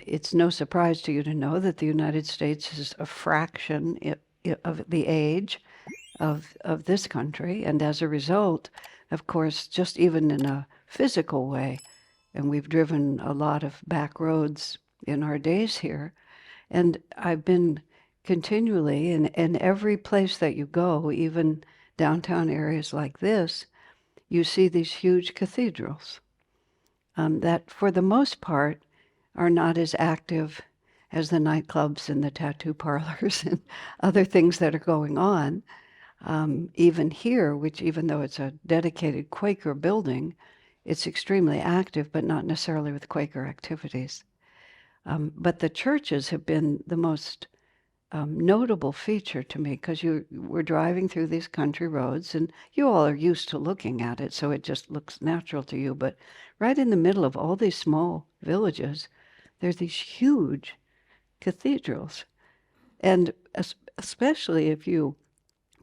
it's no surprise to you to know that the United States is a fraction of the age of this country. And as a result, of course, just even in a physical way, and we've driven a lot of back roads in our days here, and I've been continually in every place that you go, even downtown areas like this, you see these huge cathedrals that, for the most part, are not as active as the nightclubs and the tattoo parlors and other things that are going on. Even here, which even though it's a dedicated Quaker building, it's extremely active, but not necessarily with Quaker activities. But the churches have been the most notable feature to me because we're driving through these country roads and you all are used to looking at it, so it just looks natural to you. But right in the middle of all these small villages, there's these huge cathedrals. And especially if you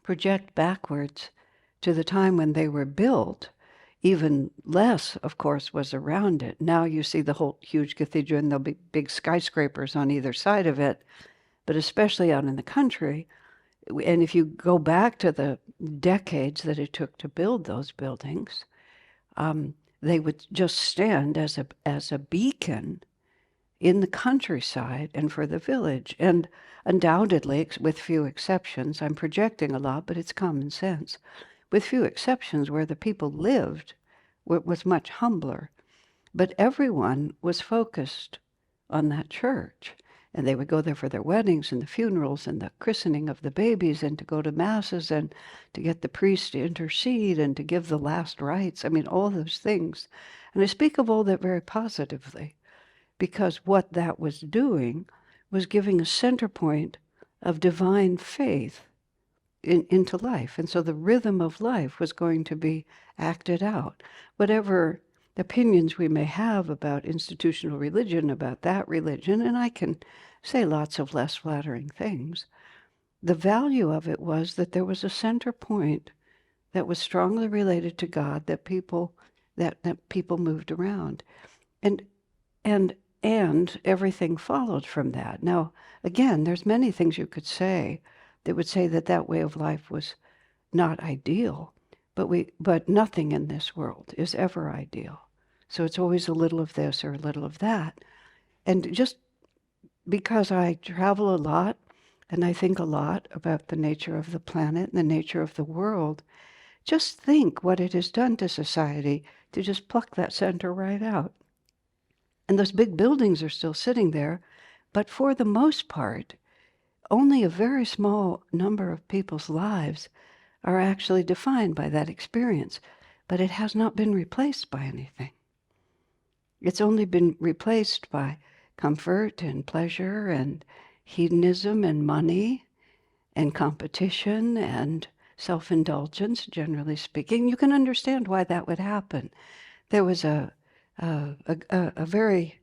project backwards to the time when they were built, even less, of course, was around it. Now you see the whole huge cathedral and there'll be big skyscrapers on either side of it, but especially out in the country. And if you go back to the decades that it took to build those buildings, they would just stand as a beacon in the countryside and for the village. And undoubtedly, with few exceptions, I'm projecting a lot, but it's common sense, with few exceptions, where the people lived was much humbler. But everyone was focused on that church. And they would go there for their weddings and the funerals and the christening of the babies and to go to masses and to get the priest to intercede and to give the last rites. I mean, all those things. And I speak of all that very positively because what that was doing was giving a center point of divine faith into life. And so the rhythm of life was going to be acted out. Whatever opinions we may have about institutional religion, about that religion, and I can say lots of less flattering things, the value of it was that there was a center point that was strongly related to God, that people moved around. And everything followed from that. Now, again, there's many things you could say that would say that that way of life was not ideal, but nothing in this world is ever ideal. So it's always a little of this or a little of that. And just because I travel a lot and I think a lot about the nature of the planet and the nature of the world, just think what it has done to society to just pluck that center right out. And those big buildings are still sitting there, but for the most part, only a very small number of people's lives are actually defined by that experience, but it has not been replaced by anything. It's only been replaced by comfort and pleasure and hedonism and money and competition and self-indulgence, generally speaking. You can understand why that would happen. There was a very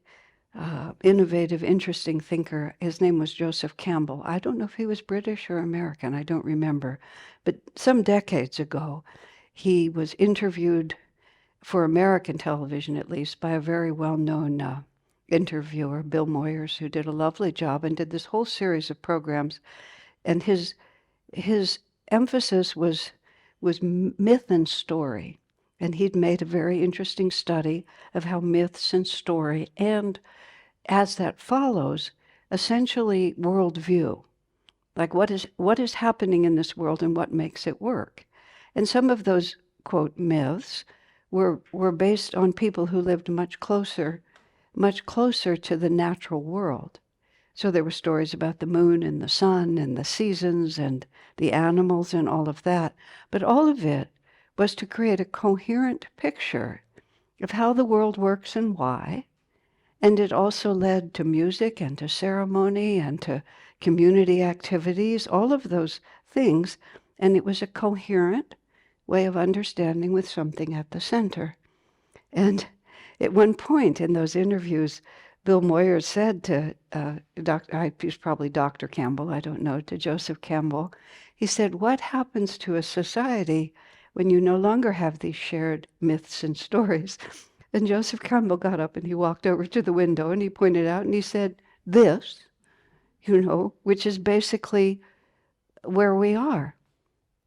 innovative, interesting thinker. His name was Joseph Campbell. I don't know if he was British or American. I don't remember. But some decades ago, he was interviewed for American television, at least, by a very well-known interviewer, Bill Moyers, who did a lovely job and did this whole series of programs. And his emphasis was myth and story. And he'd made a very interesting study of how myths and story, and as that follows, essentially worldview, like what is happening in this world and what makes it work. And some of those, quote, myths were based on people who lived much closer to the natural world. So there were stories about the moon and the sun and the seasons and the animals and all of that. But all of it was to create a coherent picture of how the world works and why. And it also led to music and to ceremony and to community activities, all of those things. And it was a coherent way of understanding with something at the center. And at one point in those interviews, Bill Moyers said to he's probably Dr. Campbell, I don't know, to Joseph Campbell, he said, what happens to a society when you no longer have these shared myths and stories? And Joseph Campbell got up and he walked over to the window and he pointed out and he said, this, which is basically where we are.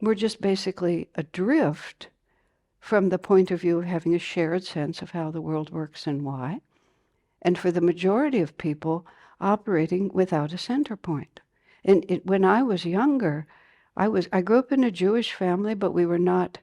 We're just basically adrift from the point of view of having a shared sense of how the world works and why. And for the majority of people, operating without a center point. And when I was younger, I grew up in a Jewish family, but we were not.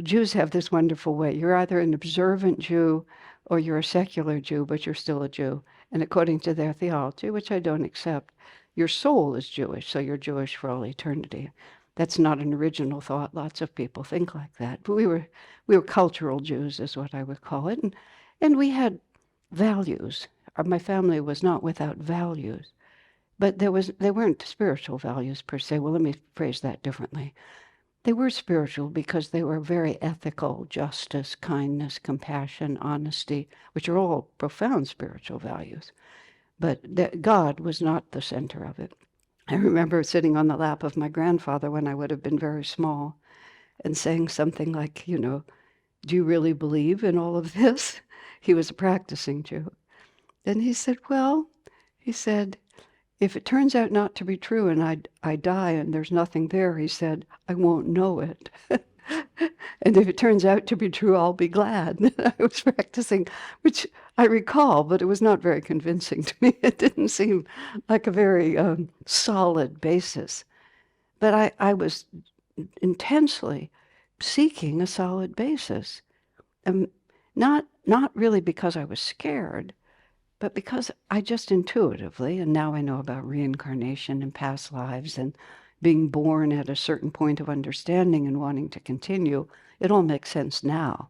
Jews have this wonderful way. You're either an observant Jew or you're a secular Jew, but you're still a Jew. And according to their theology, which I don't accept, your soul is Jewish, so you're Jewish for all eternity. That's not an original thought. Lots of people think like that. But we were cultural Jews, is what I would call it. And we had values. My family was not without values, but they weren't spiritual values per se. Well, let me phrase that differently. They were spiritual because they were very ethical: justice, kindness, compassion, honesty, which are all profound spiritual values. But God was not the center of it. I remember sitting on the lap of my grandfather when I would have been very small and saying something like, do you really believe in all of this? He was a practicing Jew. And he said, if it turns out not to be true and I die and there's nothing there, he said, I won't know it. And if it turns out to be true, I'll be glad. I was practicing, which I recall, but it was not very convincing to me. It didn't seem like a very solid basis. But I was intensely seeking a solid basis. And not really because I was scared, but because I just intuitively, and now I know about reincarnation and past lives and being born at a certain point of understanding and wanting to continue, it all makes sense now.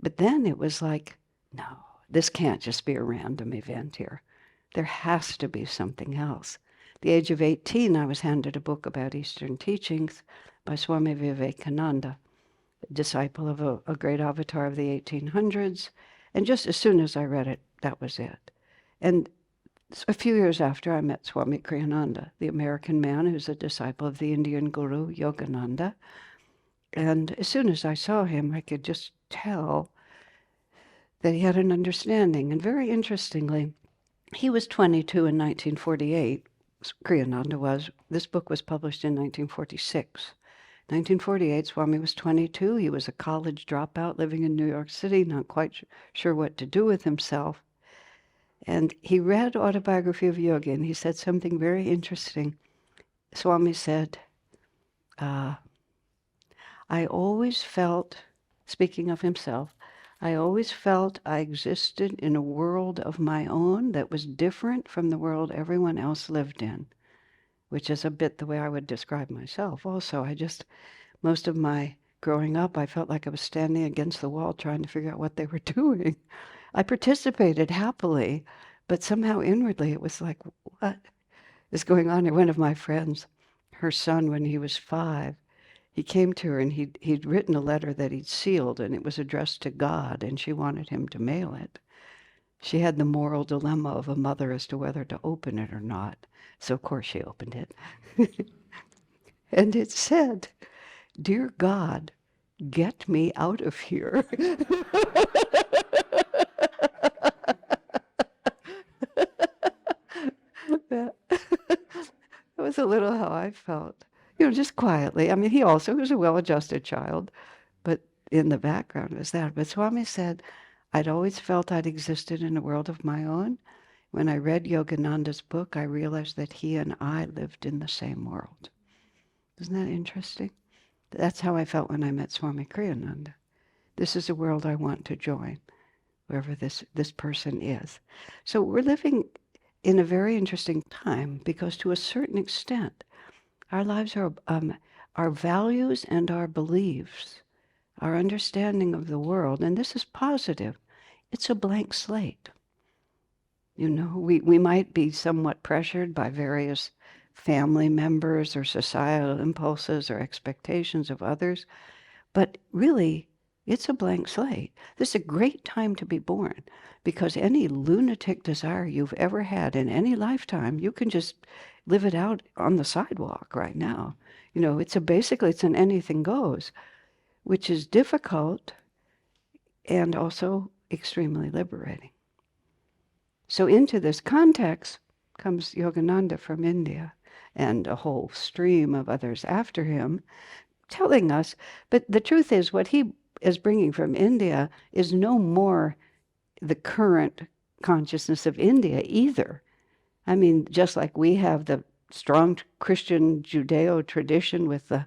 But then it was like, no, this can't just be a random event here. There has to be something else. At the age of 18, I was handed a book about Eastern teachings by Swami Vivekananda, a disciple of a great avatar of the 1800s. And just as soon as I read it, that was it. And a few years after, I met Swami Kriyananda, the American man who's a disciple of the Indian guru Yogananda. And as soon as I saw him, I could just tell that he had an understanding. And very interestingly, he was 22 in 1948. Kriyananda was. This book was published in 1946. 1948, Swami was 22. He was a college dropout living in New York City, not quite sure what to do with himself. And he read Autobiography of Yogi, and he said something very interesting. Swami said, I always felt, speaking of himself, I always felt I existed in a world of my own that was different from the world everyone else lived in, which is a bit the way I would describe myself also. Most of my growing up, I felt like I was standing against the wall trying to figure out what they were doing. I participated happily, but somehow inwardly it was like, what is going on here? One of my friends, her son, when he was 5, he came to her and he'd written a letter that he'd sealed, and it was addressed to God, and she wanted him to mail it. She had the moral dilemma of a mother as to whether to open it or not. So of course she opened it. And it said, "Dear God, get me out of here." That was a little how I felt, just quietly. I mean, he also was a well-adjusted child, but in the background was that. But Swami said, I'd always felt I'd existed in a world of my own. When I read Yogananda's book, I realized that he and I lived in the same world. Isn't that interesting? That's how I felt when I met Swami Kriyananda. This is a world I want to join, wherever this person is. So we're living in a very interesting time because to a certain extent, our lives are our values and our beliefs, our understanding of the world, and this is positive. It's a blank slate. We might be somewhat pressured by various family members or societal impulses or expectations of others, but really, it's a blank slate. This is a great time to be born because any lunatic desire you've ever had in any lifetime, you can just live it out on the sidewalk right now. Basically it's an anything goes, which is difficult and also extremely liberating. So into this context comes Yogananda from India and a whole stream of others after him telling us, but the truth is what he is bringing from India is no more the current consciousness of India either. I mean, just like we have the strong Christian Judeo tradition with the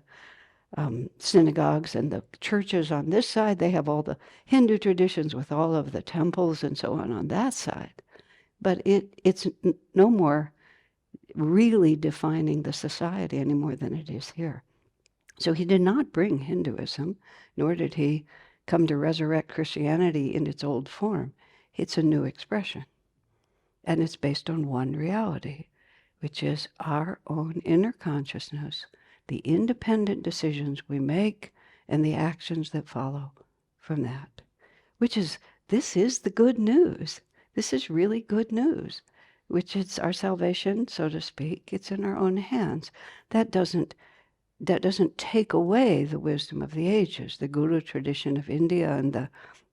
synagogues and the churches on this side, they have all the Hindu traditions with all of the temples and so on that side. But it's no more really defining the society any more than it is here. So he did not bring Hinduism, nor did he come to resurrect Christianity in its old form. It's a new expression. And it's based on one reality, which is our own inner consciousness, the independent decisions we make, and the actions that follow from that. This is the good news. This is really good news, which is our salvation, so to speak. It's in our own hands. That doesn't take away the wisdom of the ages, the Guru tradition of India and the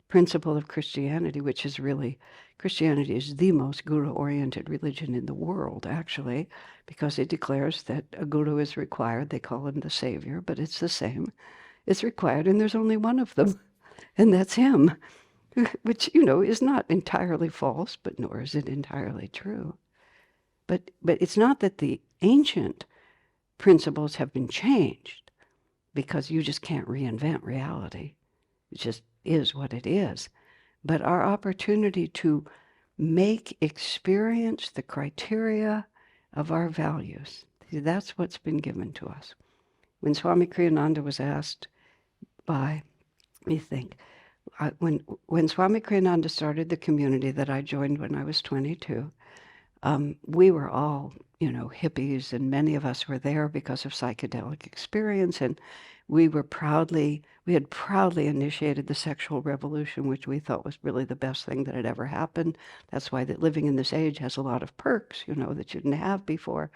principle of Christianity, which is really, Christianity is the most guru-oriented religion in the world, actually, because it declares that a guru is required. They call him the savior, but it's the same. It's required, and there's only one of them, and that's him, which, is not entirely false, but nor is it entirely true. But it's not that the ancient principles have been changed, because you just can't reinvent reality. It just is what it is. But our opportunity to experience the criteria of our values, see, that's what's been given to us. When Swami Kriyananda was asked by, let me think, when Swami Kriyananda started the community that I joined when I was 22, we were all, hippies, and many of us were there because of psychedelic experience, and we had proudly initiated the sexual revolution, which we thought was really the best thing that had ever happened. That's why that living in this age has a lot of perks, that you didn't have before.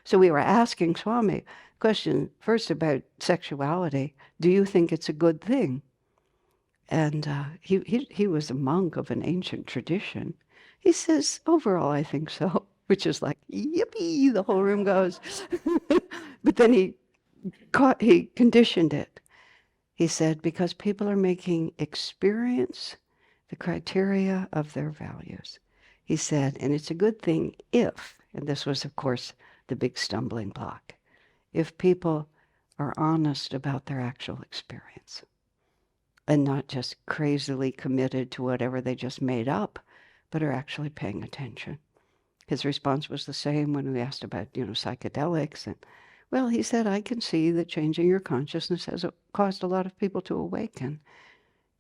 So we were asking Swami question first about sexuality. Do you think it's a good thing? And he was a monk of an ancient tradition. He says, overall, I think so, which is like, yippee, the whole room goes. But then he conditioned it. He said, because people are making experience the criteria of their values. He said, and it's a good thing if, and this was, of course, the big stumbling block, if people are honest about their actual experience and not just crazily committed to whatever they just made up, but are actually paying attention. His response was the same when we asked about, psychedelics. And, well, he said, I can see that changing your consciousness has caused a lot of people to awaken.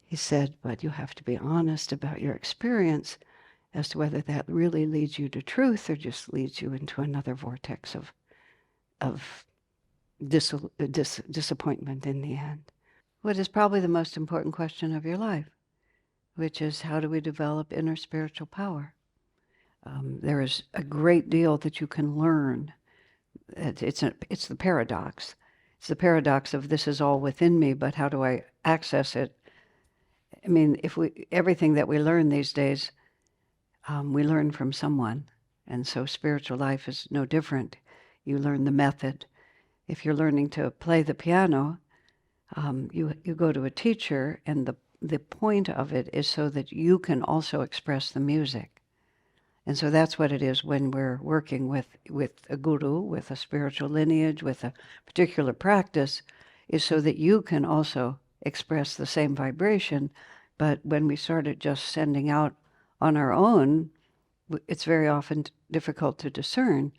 He said, but you have to be honest about your experience as to whether that really leads you to truth or just leads you into another vortex of disappointment in the end. What is probably the most important question of your life, which is how do we develop inner spiritual power? There is a great deal that you can learn. It's the paradox. It's the paradox of this is all within me, but how do I access it? I mean, everything that we learn these days, we learn from someone. And so spiritual life is no different. You learn the method. If you're learning to play the piano, you go to a teacher, and the point of it is so that you can also express the music. And so that's what it is when we're working with a guru, with a spiritual lineage, with a particular practice, is so that you can also express the same vibration. But when we started just sending out on our own, it's very often difficult to discern,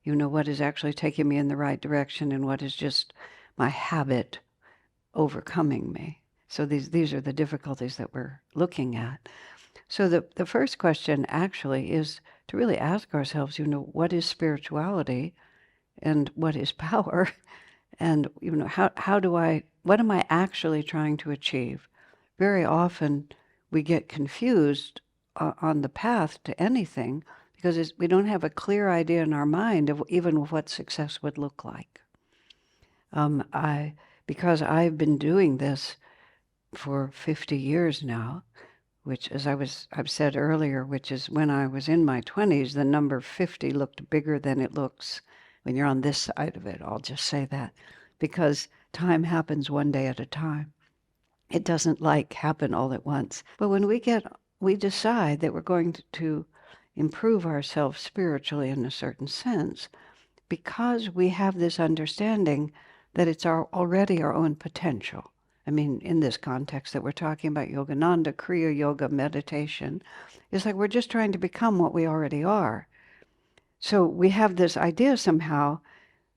what is actually taking me in the right direction and what is just my habit overcoming me. So these are the difficulties that we're looking at. So the first question actually is to really ask ourselves, what is spirituality and what is power? And, what am I actually trying to achieve? Very often we get confused on the path to anything because we don't have a clear idea in our mind of even what success would look like. Because I've been doing this for 50 years now, which, I've said earlier, which is when I was in my 20s, the number 50 looked bigger than it looks when you're on this side of it. I'll just say that because time happens one day at a time. It doesn't like happen all at once. But when we decide that we're going to improve ourselves spiritually in a certain sense, because we have this understanding that it's already our own potential. I mean, in this context that we're talking about Yogananda, Kriya Yoga, meditation, it's like we're just trying to become what we already are. So we have this idea somehow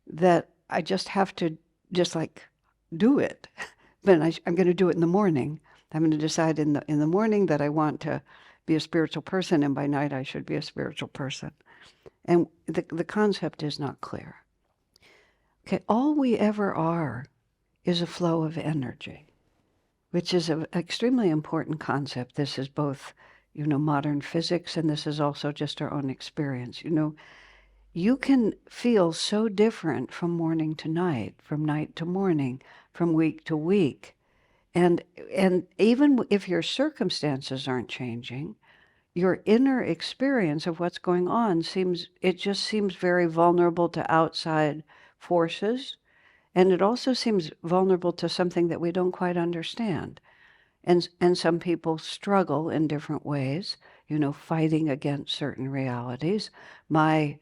that I just have to just like do it. But I'm going to do it in the morning. I'm going to decide in the morning that I want to be a spiritual person, and by night I should be a spiritual person. And the concept is not clear. Okay, all we ever are is a flow of energy, which is an extremely important concept. This is both, modern physics, and this is also just our own experience. You can feel so different from morning to night, from night to morning, from week to week. And even if your circumstances aren't changing, your inner experience of what's going on just seems very vulnerable to outside forces. And it also seems vulnerable to something that we don't quite understand. And some people struggle in different ways, fighting against certain realities. My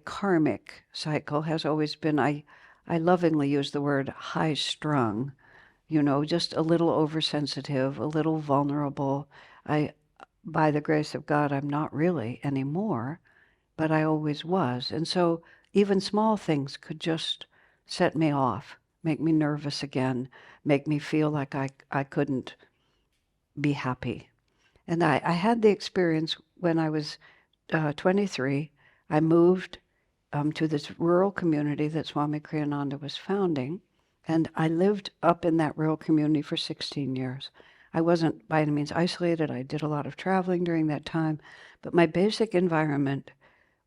karmic cycle has always been, I lovingly use the word high strung, just a little oversensitive, a little vulnerable. By the grace of God, I'm not really anymore, but I always was. And so even small things could just set me off, make me nervous again, make me feel like I couldn't be happy. And I had the experience when I was 23. I moved to this rural community that Swami Kriyananda was founding, and I lived up in that rural community for 16 years. I wasn't by any means isolated. I did a lot of traveling during that time, but my basic environment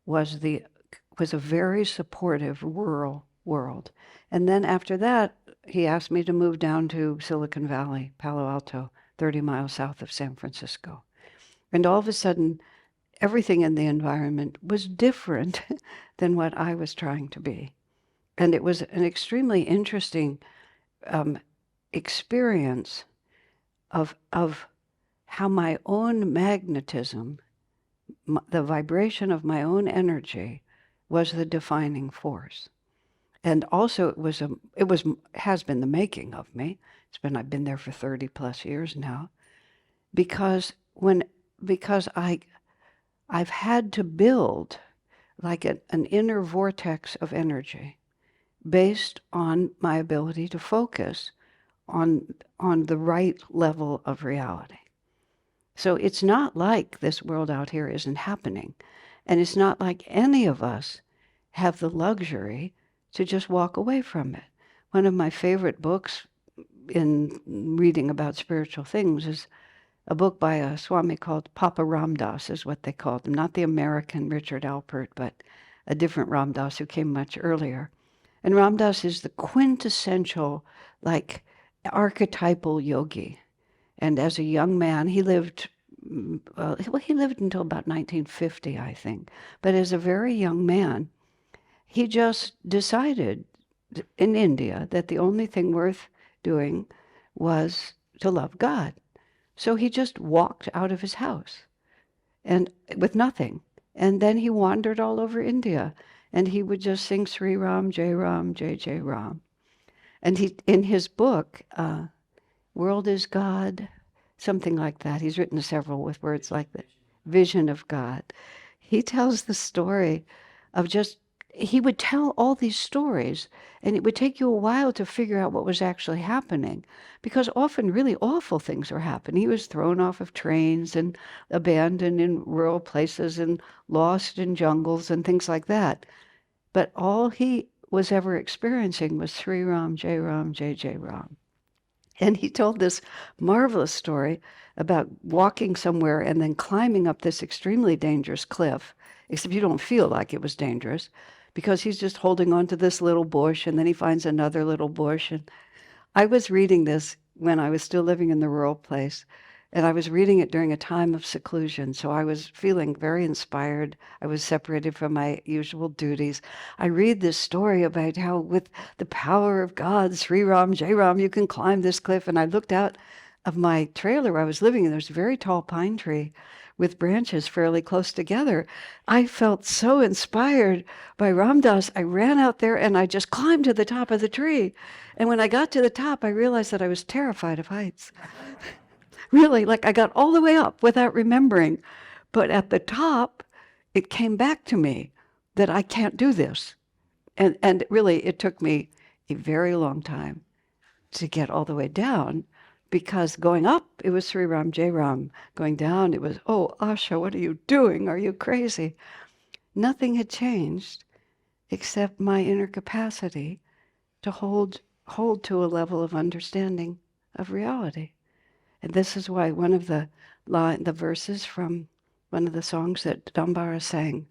was a very supportive rural world. And then after that, he asked me to move down to Silicon Valley, Palo Alto, 30 miles south of San Francisco. And all of a sudden, everything in the environment was different than what I was trying to be. And it was an extremely interesting experience of how my own magnetism, the vibration of my own energy, was the defining force. And also has been the making of me. I've been there for 30 plus years now, because I've had to build like an inner vortex of energy based on my ability to focus on the right level of reality. So it's not like this world out here isn't happening. And it's not like any of us have the luxury to just walk away from it. One of my favorite books in reading about spiritual things is a book by a Swami called Papa Ram Dass, is what they called him. Not the American Richard Alpert, but a different Ram Dass who came much earlier. And Ram Dass is the quintessential, like, archetypal yogi. And as a young man, he lived until about 1950, I think. But as a very young man, he just decided in India that the only thing worth doing was to love God. So he just walked out of his house and with nothing. And then he wandered all over India, and he would just sing Sri Ram, Jai Ram, Jai Jai Ram. And he, in his book, World is God, something like that. He's written several with words like that. Vision of God. He tells the story of he would tell all these stories, and it would take you a while to figure out what was actually happening, because often really awful things were happening. He was thrown off of trains and abandoned in rural places and lost in jungles and things like that. But all he was ever experiencing was Sri Ram, Jai Ram, Jai Jai Ram. And he told this marvelous story about walking somewhere and then climbing up this extremely dangerous cliff, except you don't feel like it was dangerous, because he's just holding on to this little bush, and then he finds another little bush. And I was reading this when I was still living in the rural place, And I was reading it during a time of seclusion, so I was feeling very inspired. I was separated from my usual duties. I read this story about how, with the power of God, Sri Ram, Jai Ram, you can climb this cliff. And I looked out of my trailer where I was living, and there's a very tall pine tree with branches fairly close together. I felt so inspired by Ram Dass. I ran out there and I just climbed to the top of the tree. And when I got to the top, I realized that I was terrified of heights. Really, like I got all the way up without remembering. But at the top, it came back to me that I can't do this. And really, it took me a very long time to get all the way down, because going up, it was Sri Ram Jai Ram. Going down, it was, oh, Asha, what are you doing? Are you crazy? Nothing had changed except my inner capacity to hold to a level of understanding of reality. And this is why one of the verses from one of the songs that Dambara sang,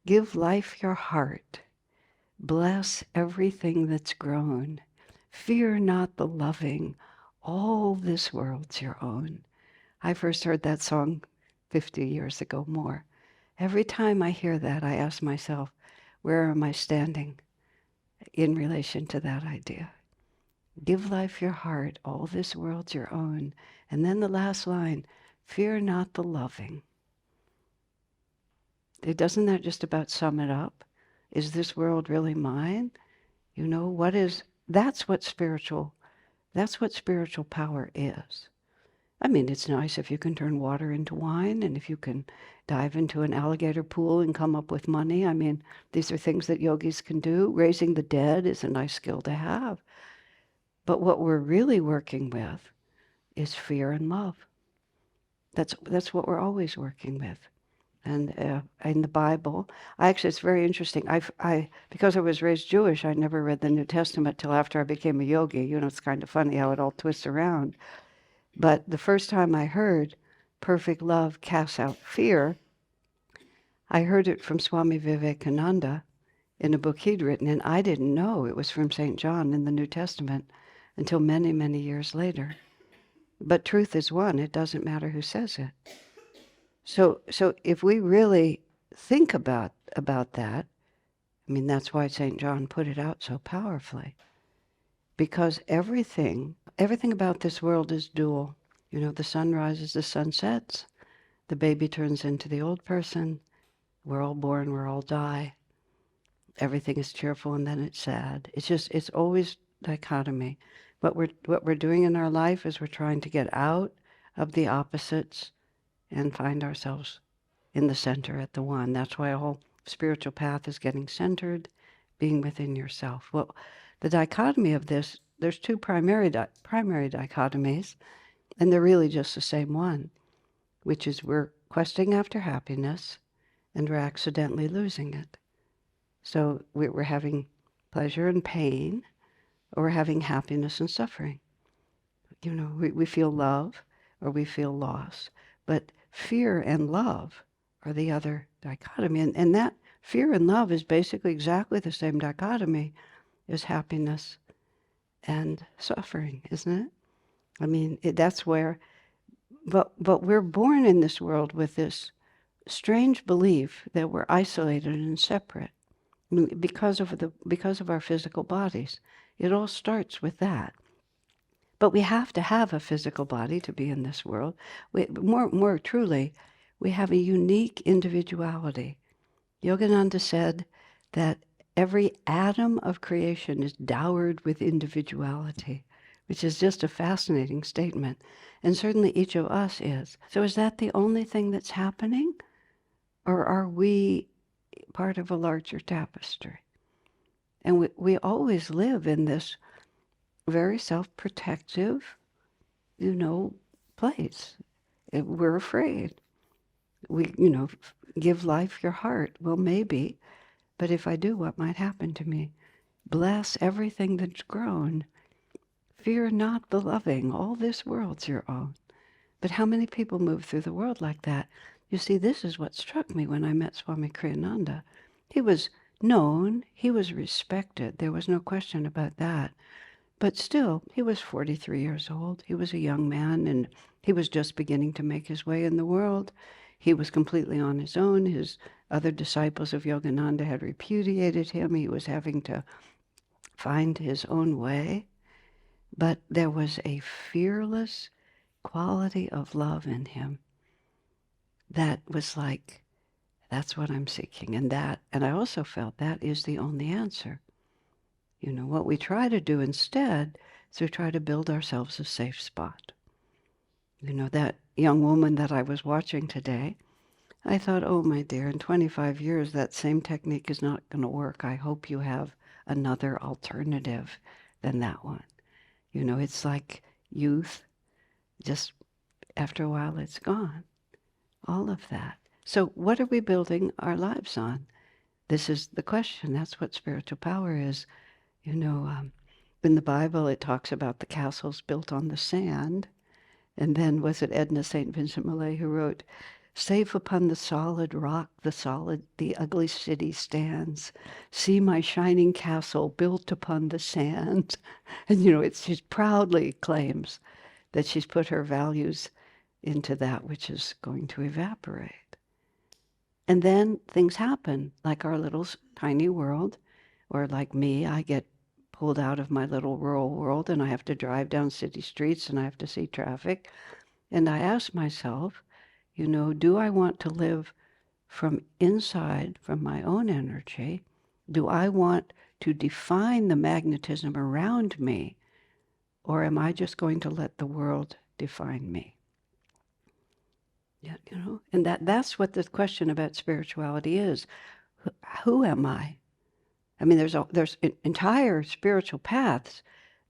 give life your heart, bless everything that's grown, fear not the loving, all this world's your own. I first heard that song 50 years ago, more. Every time I hear that, I ask myself, where am I standing in relation to that idea? Give life your heart, all this world's your own. And then the last line, fear not the loving. Doesn't that just about sum it up? Is this world really mine? You know, that's what spiritual power is. I mean, it's nice if you can turn water into wine, and if you can dive into an alligator pool and come up with money. I mean, these are things that yogis can do. Raising the dead is a nice skill to have. But what we're really working with is fear and love. That's what we're always working with. And in the Bible, it's very interesting. Because I was raised Jewish, I never read the New Testament till after I became a yogi. You know, it's kind of funny how it all twists around. But the first time I heard perfect love casts out fear, I heard it from Swami Vivekananda in a book he'd written, and I didn't know it was from St. John in the New Testament until many, many years later. But truth is one. It doesn't matter who says it. So if we really think about that, I mean, that's why St. John put it out so powerfully. Because everything about this world is dual. You know, the sun rises, the sun sets, the baby turns into the old person, we're all born, we're all die. Everything is cheerful and then it's sad. It's always dichotomy. What we're doing in our life is we're trying to get out of the opposites and find ourselves in the center at the one. That's why a whole spiritual path is getting centered, being within yourself. Well, the dichotomy of this, there's two primary dichotomies, and they're really just the same one, which is we're questing after happiness and we're accidentally losing it. So we're having pleasure and pain, or we're having happiness and suffering. You know, we feel love or we feel loss. But fear and love are the other dichotomy. And that fear and love is basically exactly the same dichotomy as happiness and suffering, isn't it? I mean, that's where, but we're born in this world with this strange belief that we're isolated and separate. I mean, because of our physical bodies. It all starts with that. But we have to have a physical body to be in this world. More truly, we have a unique individuality. Yogananda said that every atom of creation is dowered with individuality, which is just a fascinating statement. And certainly each of us is. So is that the only thing that's happening? Or are we part of a larger tapestry? And we always live in this very self-protective, place. We're afraid. We, give life your heart. Well, maybe, but if I do, what might happen to me? Bless everything that's grown. Fear not the loving. All this world's your own. But how many people move through the world like that? You see, this is what struck me when I met Swami Kriyananda. He was known, he was respected. There was no question about that. But still, he was 43 years old. He was a young man, and He was just beginning to make his way in the world. He was completely on his own. His other disciples of Yogananda had repudiated him. He was having to find his own way. But there was a fearless quality of love in him that was like, that's what I'm seeking. And I also felt that is the only answer. You know, what we try to do instead is we try to build ourselves a safe spot. You know, that young woman that I was watching today, I thought, oh, my dear, in 25 years, that same technique is not going to work. I hope you have another alternative than that one. You know, it's like youth, just after a while, it's gone. All of that. So what are we building our lives on? This is the question. That's what spiritual power is. You know, in the Bible, it talks about the castles built on the sand. And then was it Edna St. Vincent Millay who wrote, "Safe upon the solid rock, the ugly city stands. See my shining castle built upon the sand." And you know, she proudly claims that she's put her values into that which is going to evaporate. And then things happen, like our little tiny world, or like me, I get pulled out of my little rural world and I have to drive down city streets and I have to see traffic. And I ask myself, you know, do I want to live from inside, from my own energy? Do I want to define the magnetism around me? Or am I just going to let the world define me? Yeah, you know, and that's what the question about spirituality is. Who am I? I mean, there's entire spiritual paths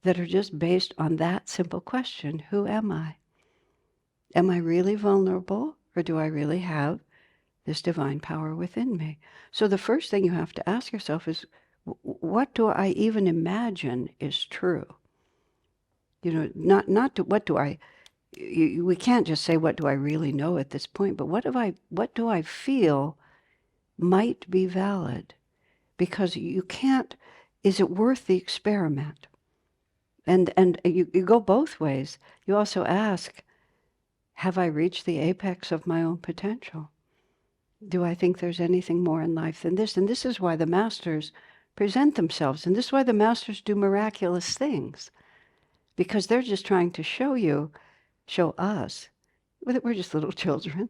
that are just based on that simple question, who am I? Am I really vulnerable, or do I really have this divine power within me? So the first thing you have to ask yourself is, what do I even imagine is true? You know, not to, what do I, we can't just say, what do I really know at this point, but what do I feel might be valid? Because you can't, is it worth the experiment? And you go both ways. You also ask, have I reached the apex of my own potential? Do I think there's anything more in life than this? And this is why the masters present themselves. And this is why the masters do miraculous things. Because they're just trying to show us, that we're just little children.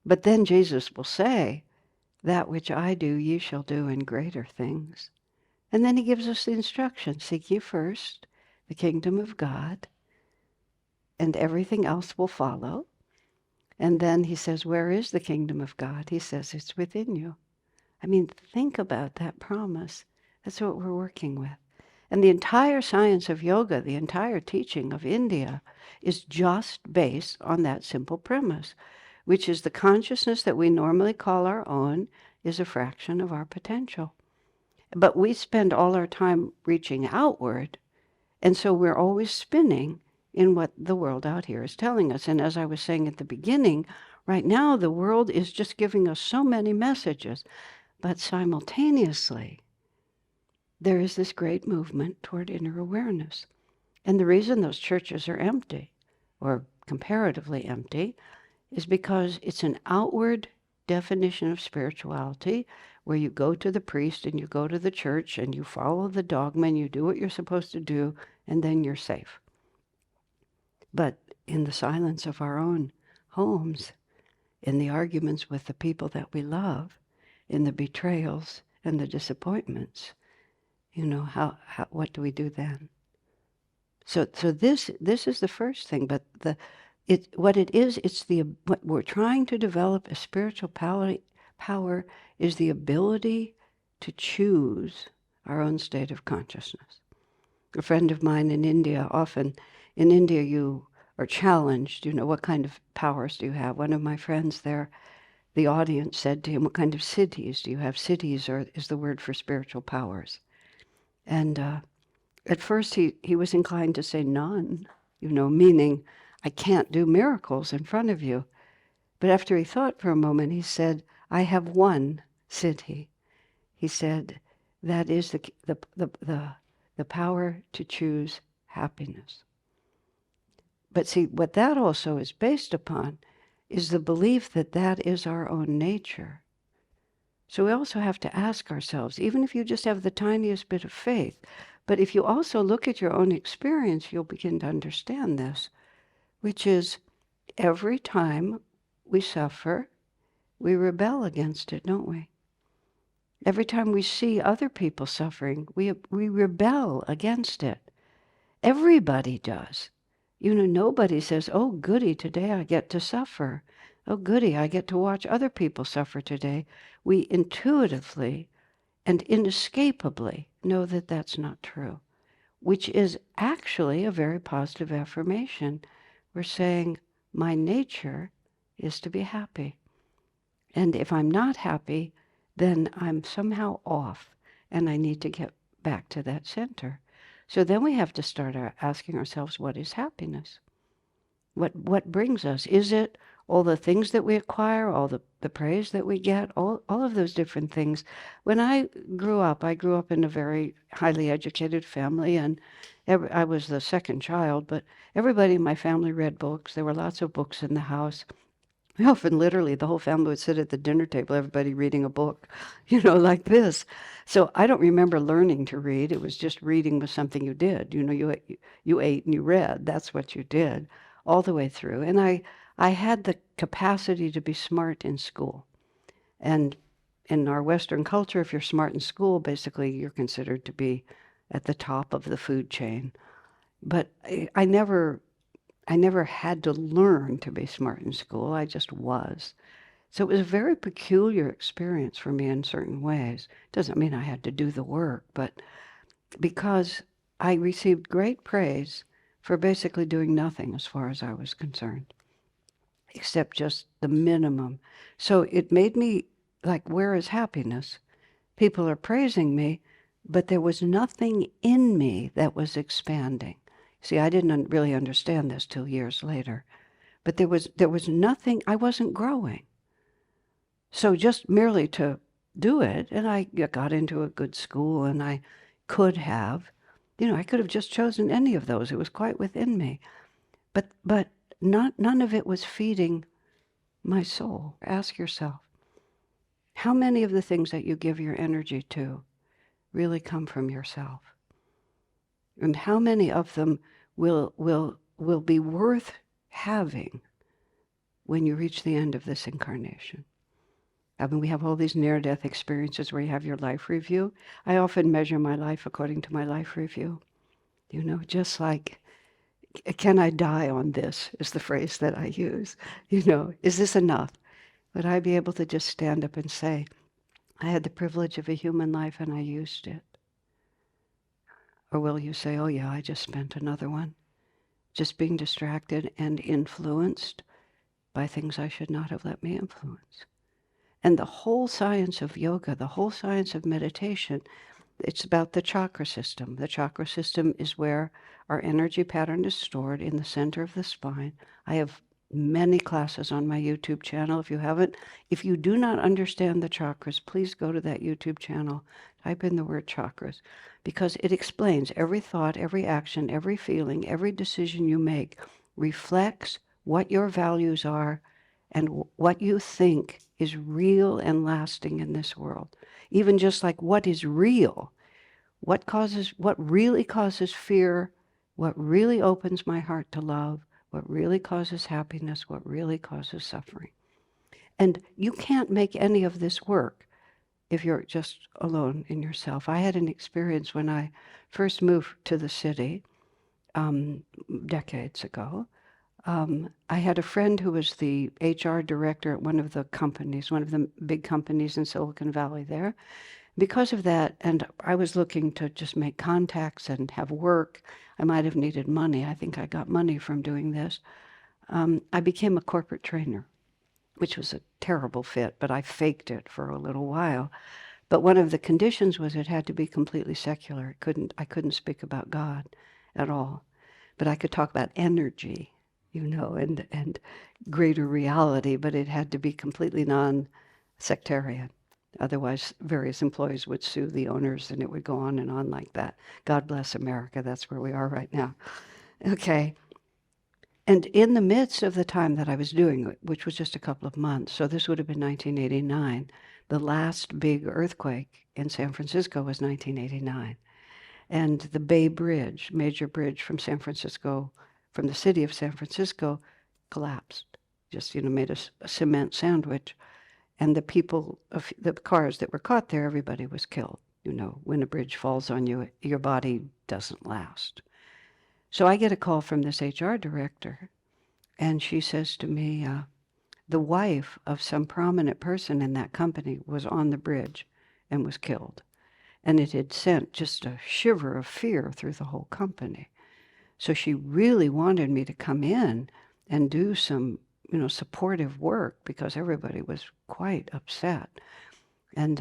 But then Jesus will say, that which I do, ye shall do in greater things. And then he gives us the instruction, seek ye first the kingdom of God, and everything else will follow. And then he says, where is the kingdom of God? He says, it's within you. I mean, think about that promise. That's what we're working with. And the entire science of yoga, the entire teaching of India, is just based on that simple premise, which is the consciousness that we normally call our own is a fraction of our potential. But we spend all our time reaching outward, and so we're always spinning in what the world out here is telling us. And as I was saying at the beginning, right now the world is just giving us so many messages, but simultaneously there is this great movement toward inner awareness. And the reason those churches are empty, or comparatively empty, is because it's an outward definition of spirituality where you go to the priest and you go to the church and you follow the dogma and you do what you're supposed to do, and then you're safe. But in the silence of our own homes, in the arguments with the people that we love, in the betrayals and the disappointments, you know, what do we do then? So this is the first thing, but what we're trying to develop as spiritual power is the ability to choose our own state of consciousness. A friend of mine in India, often in India you are challenged, you know, what kind of powers do you have? One of my friends there, the audience said to him, what kind of cities do you have? Cities is the word for spiritual powers. And at first he was inclined to say none, you know, meaning I can't do miracles in front of you. But after he thought for a moment, he said, I have one city. He said, that is the power to choose happiness. But see, what that also is based upon is the belief that that is our own nature. So we also have to ask ourselves, even if you just have the tiniest bit of faith, but if you also look at your own experience, you'll begin to understand this, which is every time we suffer, we rebel against it, don't we? Every time we see other people suffering, we rebel against it. Everybody does. Nobody says, oh, goody, today I get to suffer. Oh, goody, I get to watch other people suffer today. We intuitively and inescapably know that that's not true, which is actually a very positive affirmation. We're saying, my nature is to be happy. And if I'm not happy, then I'm somehow off and I need to get back to that center. So then we have to start asking ourselves, what is happiness? What brings us? Is it all the things that we acquire, all the praise that we get, all of those different things? When I grew up in a very highly educated family, and I was the second child, but everybody in my family read books. There were lots of books in the house. Often, literally, the whole family would sit at the dinner table, everybody reading a book, like this. So I don't remember learning to read. It was just reading was something you did. You ate and you read. That's what you did all the way through. And I had the capacity to be smart in school. And in our Western culture, if you're smart in school, basically you're considered to be at the top of the food chain. But I never had to learn to be smart in school. I just was. So it was a very peculiar experience for me in certain ways. Doesn't mean I had to do the work, but because I received great praise for basically doing nothing as far as I was concerned, except just the minimum. So it made me like, where is happiness? People are praising me, but there was nothing in me that was expanding. See, I didn't really understand this till years later. But there was nothing, I wasn't growing. So just merely to do it, and I got into a good school, and I could have, I could have just chosen any of those. It was quite within me. But none of it was feeding my soul. Ask yourself, how many of the things that you give your energy to really come from yourself? And how many of them will be worth having when you reach the end of this incarnation? I mean, we have all these near-death experiences where you have your life review. I often measure my life according to my life review. Just like, can I die on this is the phrase that I use. Is this enough? Would I be able to just stand up and say, I had the privilege of a human life and I used it? Or will you say, oh yeah, I just spent another one, just being distracted and influenced by things I should not have let me influence? And the whole science of yoga, the whole science of meditation, it's about the chakra system. The chakra system is where our energy pattern is stored in the center of the spine. I have many classes on my YouTube channel. If you do not understand the chakras, please go to that YouTube channel, type in the word chakras, because it explains every thought, every action, every feeling, every decision you make reflects what your values are and what you think is real and lasting in this world. Even just like what is real, what really causes fear, what really opens my heart to love, what really causes happiness, what really causes suffering. And you can't make any of this work if you're just alone in yourself. I had an experience when I first moved to the city decades ago. I had a friend who was the HR director at one of the big companies in Silicon Valley there. Because of that, and I was looking to just make contacts and have work. I might have needed money. I think I got money from doing this. I became a corporate trainer, which was a terrible fit, but I faked it for a little while. But one of the conditions was it had to be completely secular. I couldn't speak about God at all. But I could talk about energy, and greater reality, but it had to be completely non-sectarian. Otherwise, various employees would sue the owners, and it would go on and on like that. God bless America. That's where we are right now. Okay. And in the midst of the time that I was doing it, which was just a couple of months, so this would have been 1989, the last big earthquake in San Francisco was 1989. And the Bay Bridge, major bridge from San Francisco, from the city of San Francisco, collapsed. Just, made a cement sandwich. And the people, the cars that were caught there, everybody was killed. When a bridge falls on you, your body doesn't last. So I get a call from this HR director, and she says to me, the wife of some prominent person in that company was on the bridge and was killed. And it had sent just a shiver of fear through the whole company. So she really wanted me to come in and do some, supportive work because everybody was quite upset. And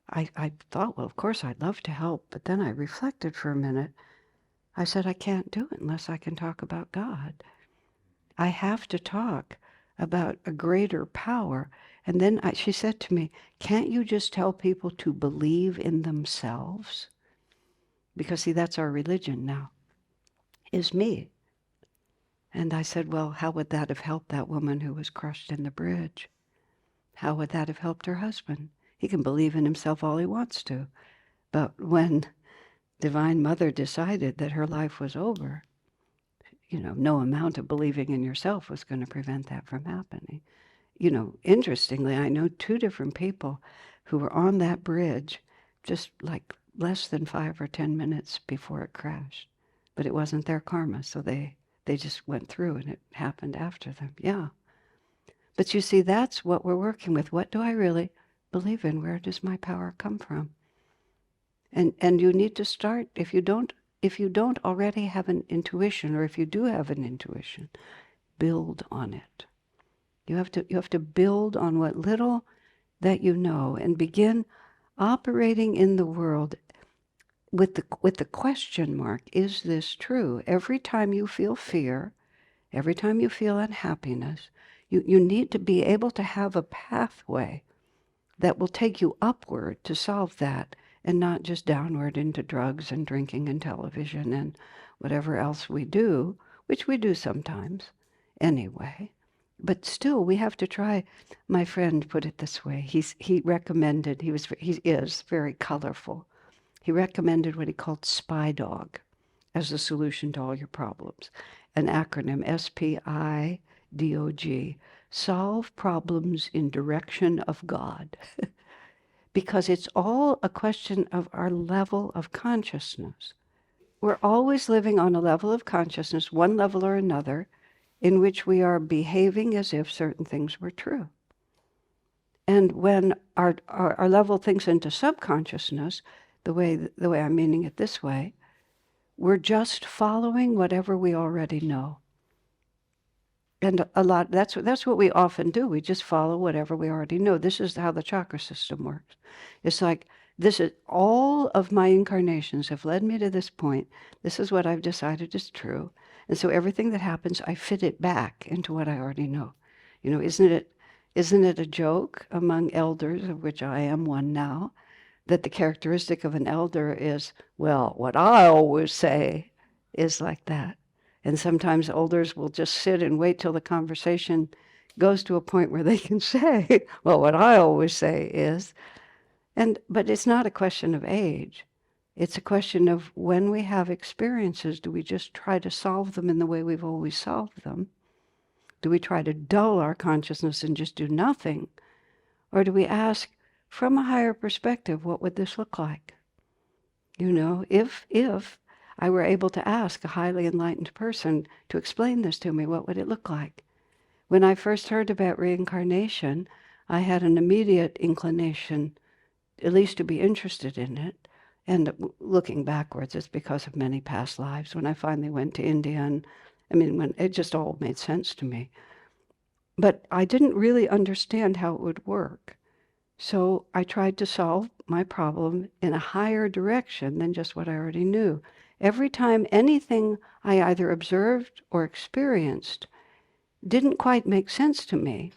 I thought, well, of course, I'd love to help. But then I reflected for a minute. I said, I can't do it unless I can talk about God. I have to talk about a greater power. And then she said to me, can't you just tell people to believe in themselves? Because, see, that's our religion now, is me. And I said, well, how would that have helped that woman who was crushed in the bridge? How would that have helped her husband? He can believe in himself all he wants to. But when Divine Mother decided that her life was over, no amount of believing in yourself was going to prevent that from happening. Interestingly, I know 2 different people who were on that bridge just like less than 5 or 10 minutes before it crashed. But it wasn't their karma, so they just went through and it happened after them. Yeah. But you see, that's what we're working with. What do I really believe in? Where does my power come from? And you need to start, if you don't already have an intuition, or if you do have an intuition, build on it. You have to build on what little that you know and begin operating in the world with the question mark, is this true? Every time you feel fear, every time you feel unhappiness, you need to be able to have a pathway that will take you upward to solve that, and not just downward into drugs and drinking and television and whatever else we do, which we do sometimes anyway. But still, we have to try. My friend put it this way. He recommended, he is very colorful. He recommended what he called SPI dog as the solution to all your problems. An acronym, SPIDOG, solve problems in direction of God. Because it's all a question of our level of consciousness. We're always living on a level of consciousness, one level or another, in which we are behaving as if certain things were true. And when our level thinks into subconsciousness, the way I'm meaning it this way, we're just following whatever we already know. And that's what we often do. We just follow whatever we already know. This is how the chakra system works. It's like, this is all of my incarnations have led me to this point. This is what I've decided is true. And so everything that happens, I fit it back into what I already know. Isn't it a joke among elders, of which I am one now, that the characteristic of an elder is, well, what I always say is like that. And sometimes elders will just sit and wait till the conversation goes to a point where they can say, well, what I always say is. But it's not a question of age. It's a question of, when we have experiences, do we just try to solve them in the way we've always solved them? Do we try to dull our consciousness and just do nothing? Or do we ask, from a higher perspective, what would this look like? If I were able to ask a highly enlightened person to explain this to me, what would it look like? When I first heard about reincarnation, I had an immediate inclination, at least to be interested in it. And looking backwards, it's because of many past lives. When I finally went to India, and when it just all made sense to me. But I didn't really understand how it would work. So I tried to solve my problem in a higher direction than just what I already knew. Every time anything I either observed or experienced didn't quite make sense to me,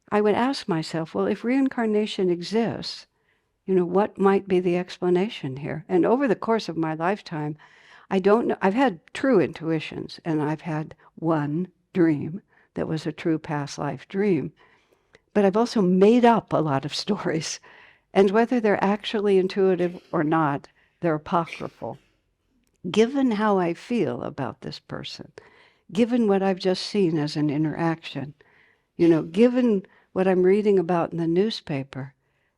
I would ask myself, well, if reincarnation exists, what might be the explanation here? And over the course of my lifetime, I don't know. I've had true intuitions, and I've had one dream that was a true past life dream. But I've also made up a lot of stories. And whether they're actually intuitive or not, they're apocryphal. Given how I feel about this person, given what I've just seen as an interaction, given what I'm reading about in the newspaper,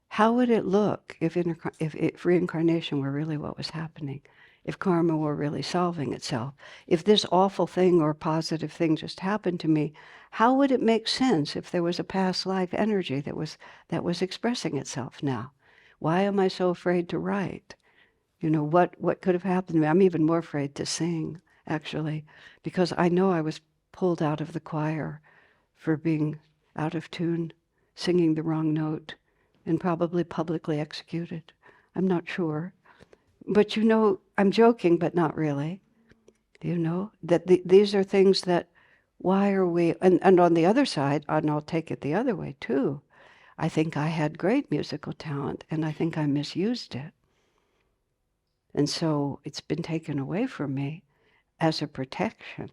how would it look if reincarnation were really what was happening? If karma were really solving itself? If this awful thing or positive thing just happened to me, how would it make sense if there was a past life energy that was expressing itself now? Why am I so afraid to write? What could have happened to me? I'm even more afraid to sing, actually, because I know I was pulled out of the choir for being out of tune, singing the wrong note, and probably publicly executed. I'm not sure. But I'm joking, but not really. That these are things that, why are we, and on the other side, and I'll take it the other way too, I think I had great musical talent, and I think I misused it. And so it's been taken away from me as a protection.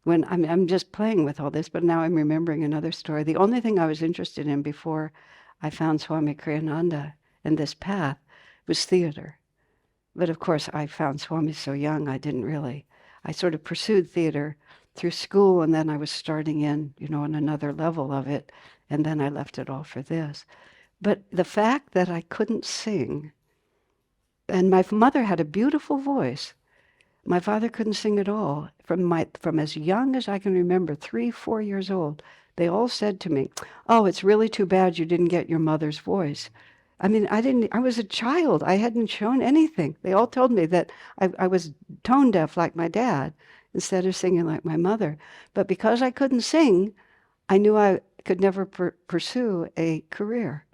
When I'm just playing with all this, but now I'm remembering another story. The only thing I was interested in before I found Swami Kriyananda and this path was theater. But of course, I found Swami so young, I sort of pursued theater through school, and then I was starting on another level of it, and then I left it all for this. But the fact that I couldn't sing, and my mother had a beautiful voice. My father couldn't sing at all. From as young as I can remember, 3, 4 years old, they all said to me, "Oh, it's really too bad you didn't get your mother's voice." I mean, I was a child. I hadn't shown anything. They all told me that I was tone deaf like my dad instead of singing like my mother. But because I couldn't sing, I knew I could never pursue a career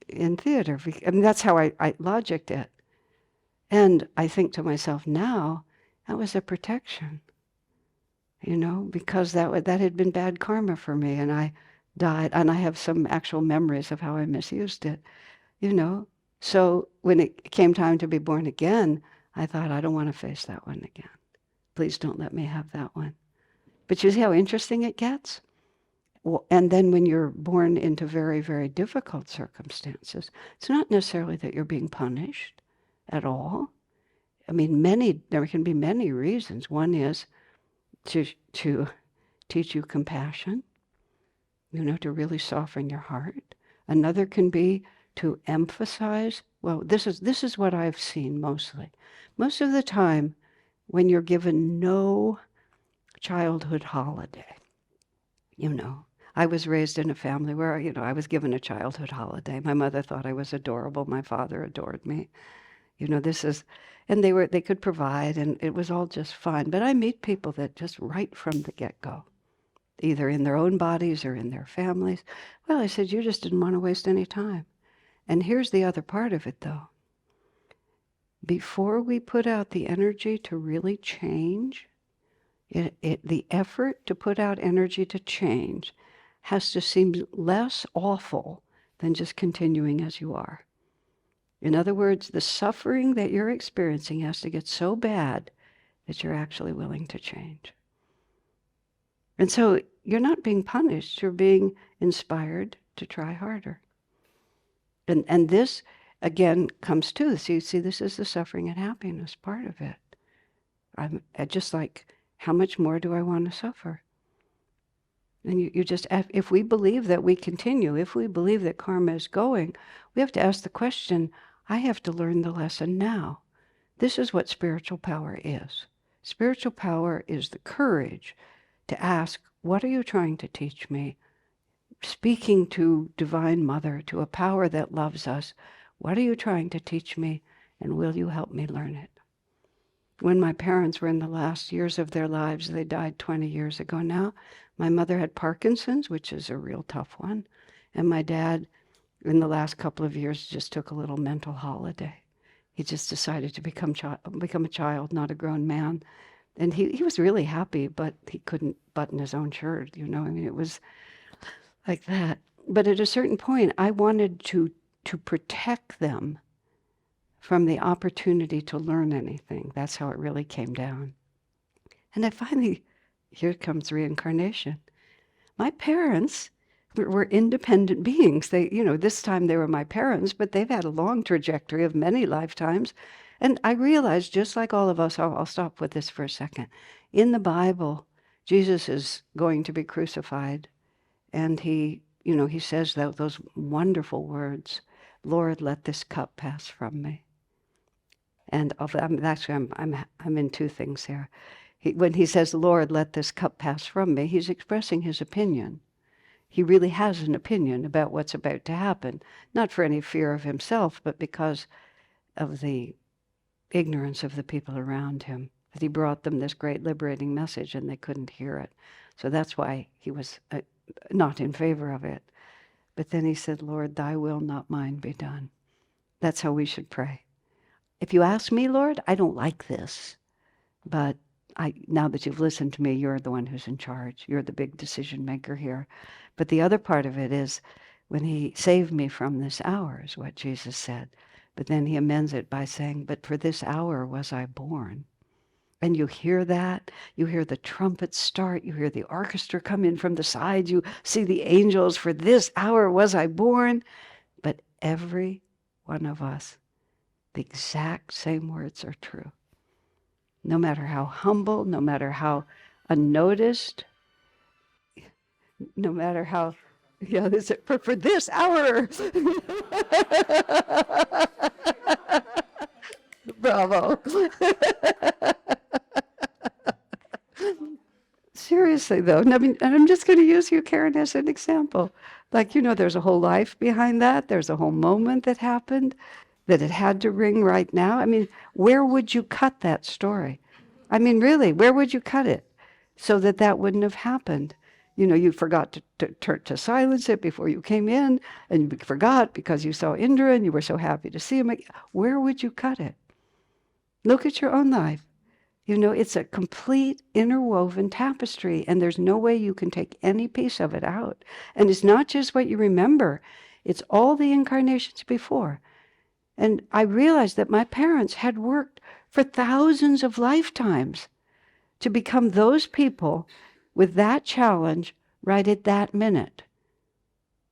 in theater. I mean, that's how I logicked it. And I think to myself now, that was a protection, because that had been bad karma for me, and I died, and I have some actual memories of how I misused it, So when it came time to be born again, I thought, I don't want to face that one again. Please don't let me have that one. But you see how interesting it gets? Well, and then when you're born into very, very difficult circumstances, it's not necessarily that you're being punished at all. I mean, there can be many reasons. One is to teach you compassion, to really soften your heart. Another can be to emphasize, well, this is what I've seen mostly. Most of the time, when you're given no childhood holiday, I was raised in a family where, I was given a childhood holiday. My mother thought I was adorable. My father adored me. And they could provide, and it was all just fine. But I meet people that just right from the get-go, either in their own bodies or in their families. Well, I said, you just didn't want to waste any time. And here's the other part of it, though. Before we put out the energy to really change, the effort to put out energy to change has to seem less awful than just continuing as you are. In other words, the suffering that you're experiencing has to get so bad that you're actually willing to change. And so you're not being punished, you're being inspired to try harder. And this, again, comes to, so you see, this is the suffering and happiness part of it. I'm just like, how much more do I want to suffer? And you just, if we believe that we continue, if we believe that karma is going, we have to ask the question, I have to learn the lesson now. This is what spiritual power is. Spiritual power is the courage to ask, what are you trying to teach me? Speaking to Divine Mother, to a power that loves us, what are you trying to teach me, and will you help me learn it? When my parents were in the last years of their lives, they died 20 years ago now, my mother had Parkinson's, which is a real tough one, and my dad, in the last couple of years, just took a little mental holiday. He just decided to become a child, not a grown man. And he was really happy, but he couldn't button his own shirt, I mean, it was like that. But at a certain point, I wanted to protect them from the opportunity to learn anything. That's how it really came down. And I finally, here comes reincarnation. My parents were independent beings. They, this time they were my parents, but they've had a long trajectory of many lifetimes. And I realized, just like all of us, I'll stop with this for a second. In the Bible, Jesus is going to be crucified, and he says those wonderful words, "Lord, let this cup pass from me." And actually, I'm in two things here. When he says, "Lord, let this cup pass from me," he's expressing his opinion. He really has an opinion about what's about to happen, not for any fear of himself, but because of the ignorance of the people around him, that he brought them this great liberating message and they couldn't hear it. So that's why he was not in favor of it. But then he said, "Lord, thy will, not mine, be done." That's how we should pray. If you ask me, Lord, I don't like this, but now that you've listened to me, you're the one who's in charge. You're the big decision maker here. But the other part of it is, when he saved me from this hour, is what Jesus said. But then he amends it by saying, "But for this hour was I born." And you hear that. You hear the trumpets start. You hear the orchestra come in from the side. You see the angels. "For this hour was I born." But every one of us, the exact same words are true. No matter how humble, no matter how unnoticed, no matter how, for this hour. Bravo. Seriously, though, I mean, and I'm just going to use you, Karen, as an example. Like, there's a whole life behind that. There's a whole moment that happened, that it had to ring right now. I mean, where would you cut that story? I mean, really, where would you cut it so that that wouldn't have happened? You forgot to silence it before you came in, and you forgot because you saw Indra and you were so happy to see him. Where would you cut it? Look at your own life. It's a complete interwoven tapestry, and there's no way you can take any piece of it out. And it's not just what you remember, it's all the incarnations before. And I realized that my parents had worked for thousands of lifetimes to become those people with that challenge right at that minute.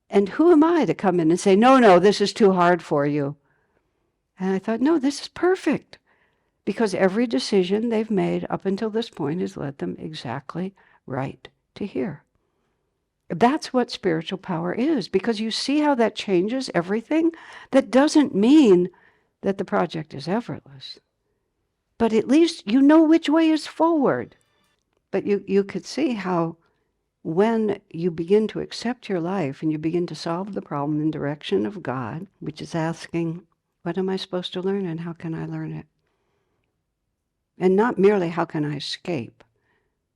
And who am I to come in and say, no, this is too hard for you? And I thought, no, this is perfect. Because every decision they've made up until this point has led them exactly right to here. That's what spiritual power is, because you see how that changes everything. That doesn't mean that the project is effortless, but at least you know which way is forward. But you could see how when you begin to accept your life and you begin to solve the problem in direction of God, which is asking, what am I supposed to learn and how can I learn it? And not merely how can I escape.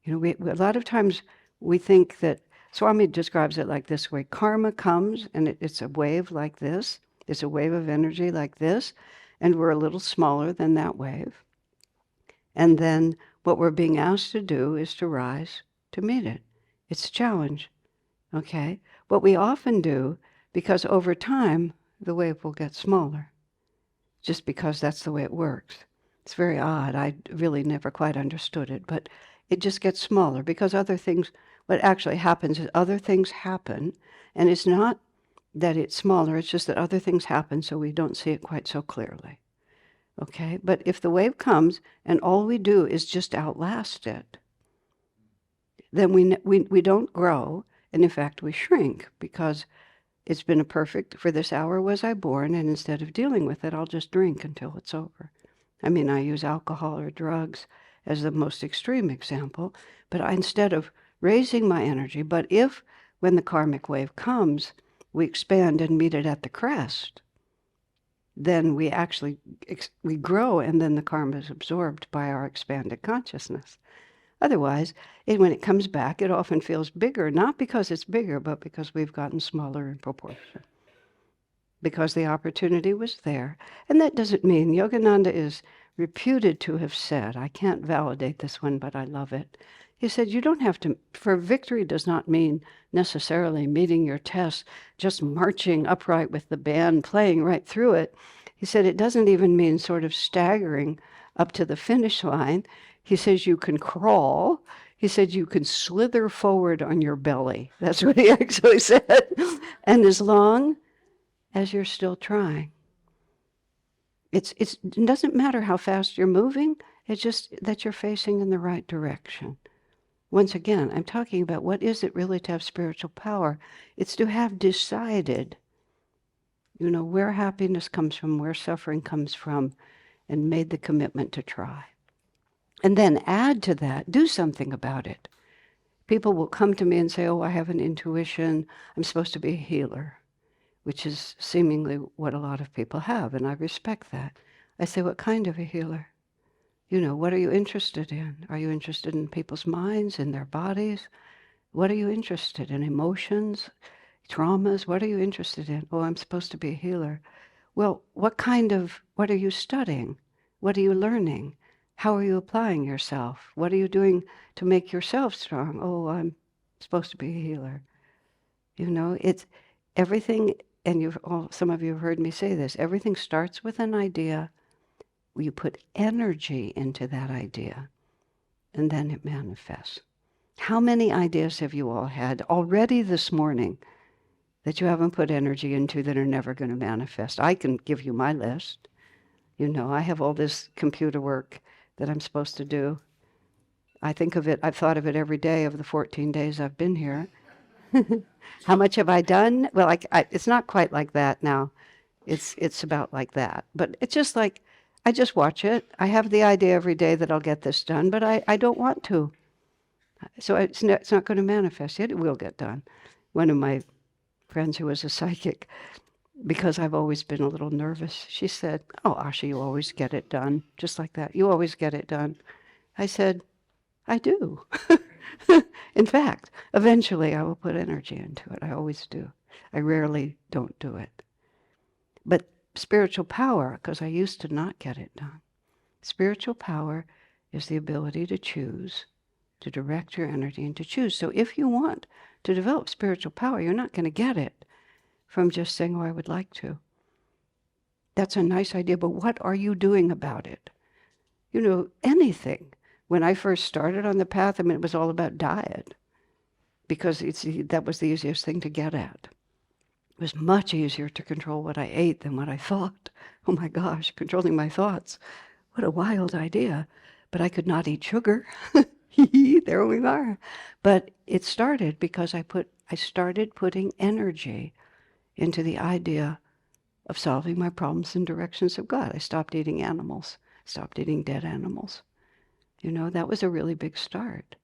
A lot of times we think that, Swami describes it like this way: karma comes and it's a wave like this. It's a wave of energy like this, and we're a little smaller than that wave. And then what we're being asked to do is to rise to meet it. It's a challenge, okay? What we often do, because over time the wave will get smaller, just because that's the way it works. It's very odd. I really never quite understood it, but it just gets smaller because what actually happens is other things happen, and it's not that it's smaller, it's just that other things happen so we don't see it quite so clearly. Okay? But if the wave comes and all we do is just outlast it, then we don't grow, and in fact we shrink, because it's been for this hour was I born, and instead of dealing with it, I'll just drink until it's over. I mean, I use alcohol or drugs as the most extreme example, but instead of raising my energy, but if, when the karmic wave comes, we expand and meet it at the crest, then we grow, and then the karma is absorbed by our expanded consciousness. Otherwise, when it comes back, it often feels bigger, not because it's bigger, but because we've gotten smaller in proportion. Because the opportunity was there. And that doesn't mean, Yogananda is reputed to have said, I can't validate this one, but I love it. He said, you don't have to, for victory does not mean necessarily meeting your test, just marching upright with the band, playing right through it. He said, it doesn't even mean sort of staggering up to the finish line. He says you can crawl, He said, you can slither forward on your belly. That's what he actually said. And as long as you're still trying. It doesn't matter how fast you're moving. It's just that you're facing in the right direction. Once again, I'm talking about what is it really to have spiritual power? It's to have decided, where happiness comes from, where suffering comes from, and made the commitment to try. And then add to that, do something about it. People will come to me and say, oh, I have an intuition. I'm supposed to be a healer, which is seemingly what a lot of people have, and I respect that. I say, what kind of a healer? What are you interested in? Are you interested in people's minds, in their bodies? What are you interested in? Emotions, traumas? What are you interested in? Oh, I'm supposed to be a healer. Well, what are you studying? What are you learning? How are you applying yourself? What are you doing to make yourself strong? Oh, I'm supposed to be a healer. It's everything, and some of you have heard me say this, everything starts with an idea. You put energy into that idea, and then it manifests. How many ideas have you all had already this morning that you haven't put energy into that are never going to manifest? I can give you my list. I have all this computer work that I'm supposed to do. I've thought of it every day of the 14 days I've been here. How much have I done? Well, it's not quite like that now. It's about like that. But it's just like, I just watch it. I have the idea every day that I'll get this done, but I don't want to. So it's not going to manifest yet. It will get done. One of my friends who was a psychic, because I've always been a little nervous, she said, oh, Asha, you always get it done. Just like that. You always get it done. I said, I do. In fact, eventually I will put energy into it. I always do. I rarely don't do it. But spiritual power, because I used to not get it done. Spiritual power is the ability to choose, to direct your energy and to choose. So if you want to develop spiritual power, you're not going to get it from just saying, oh, I would like to. That's a nice idea, but what are you doing about it? Anything. When I first started on the path, it was all about diet, because that was the easiest thing to get at. It was much easier to control what I ate than what I thought. Oh my gosh, controlling my thoughts. What a wild idea. But I could not eat sugar. There we are. But it started because I started putting energy into the idea of solving my problems in directions of God. I stopped eating animals, stopped eating dead animals. That was a really big start.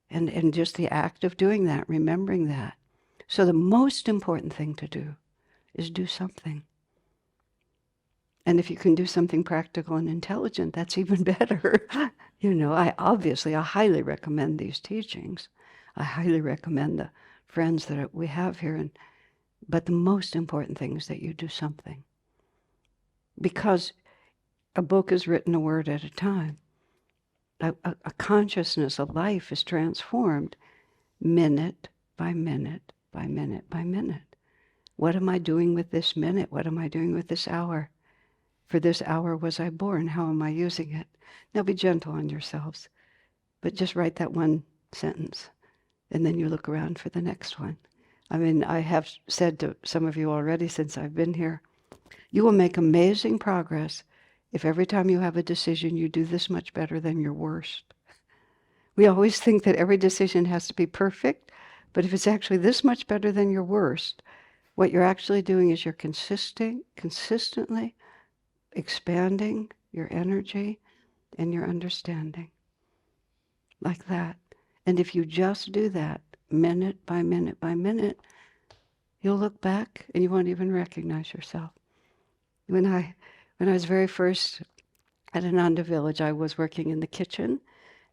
And just the act of doing that, remembering that. So the most important thing to do is do something. And if you can do something practical and intelligent, that's even better. I highly recommend these teachings. I highly recommend the friends that we have here. But the most important thing is that you do something. Because a book is written a word at a time. A consciousness, a life is transformed minute by minute by minute by minute. What am I doing with this minute? What am I doing with this hour? For this hour was I born. How am I using it? Now be gentle on yourselves, but just write that one sentence, and then you look around for the next one. I have said to some of you already since I've been here, you will make amazing progress if every time you have a decision, you do this much better than your worst. We always think that every decision has to be perfect, but if it's actually this much better than your worst, what you're actually doing is you're consistently expanding your energy and your understanding. Like that. And if you just do that minute by minute by minute, you'll look back and you won't even recognize yourself. When I was very first at Ananda Village, I was working in the kitchen,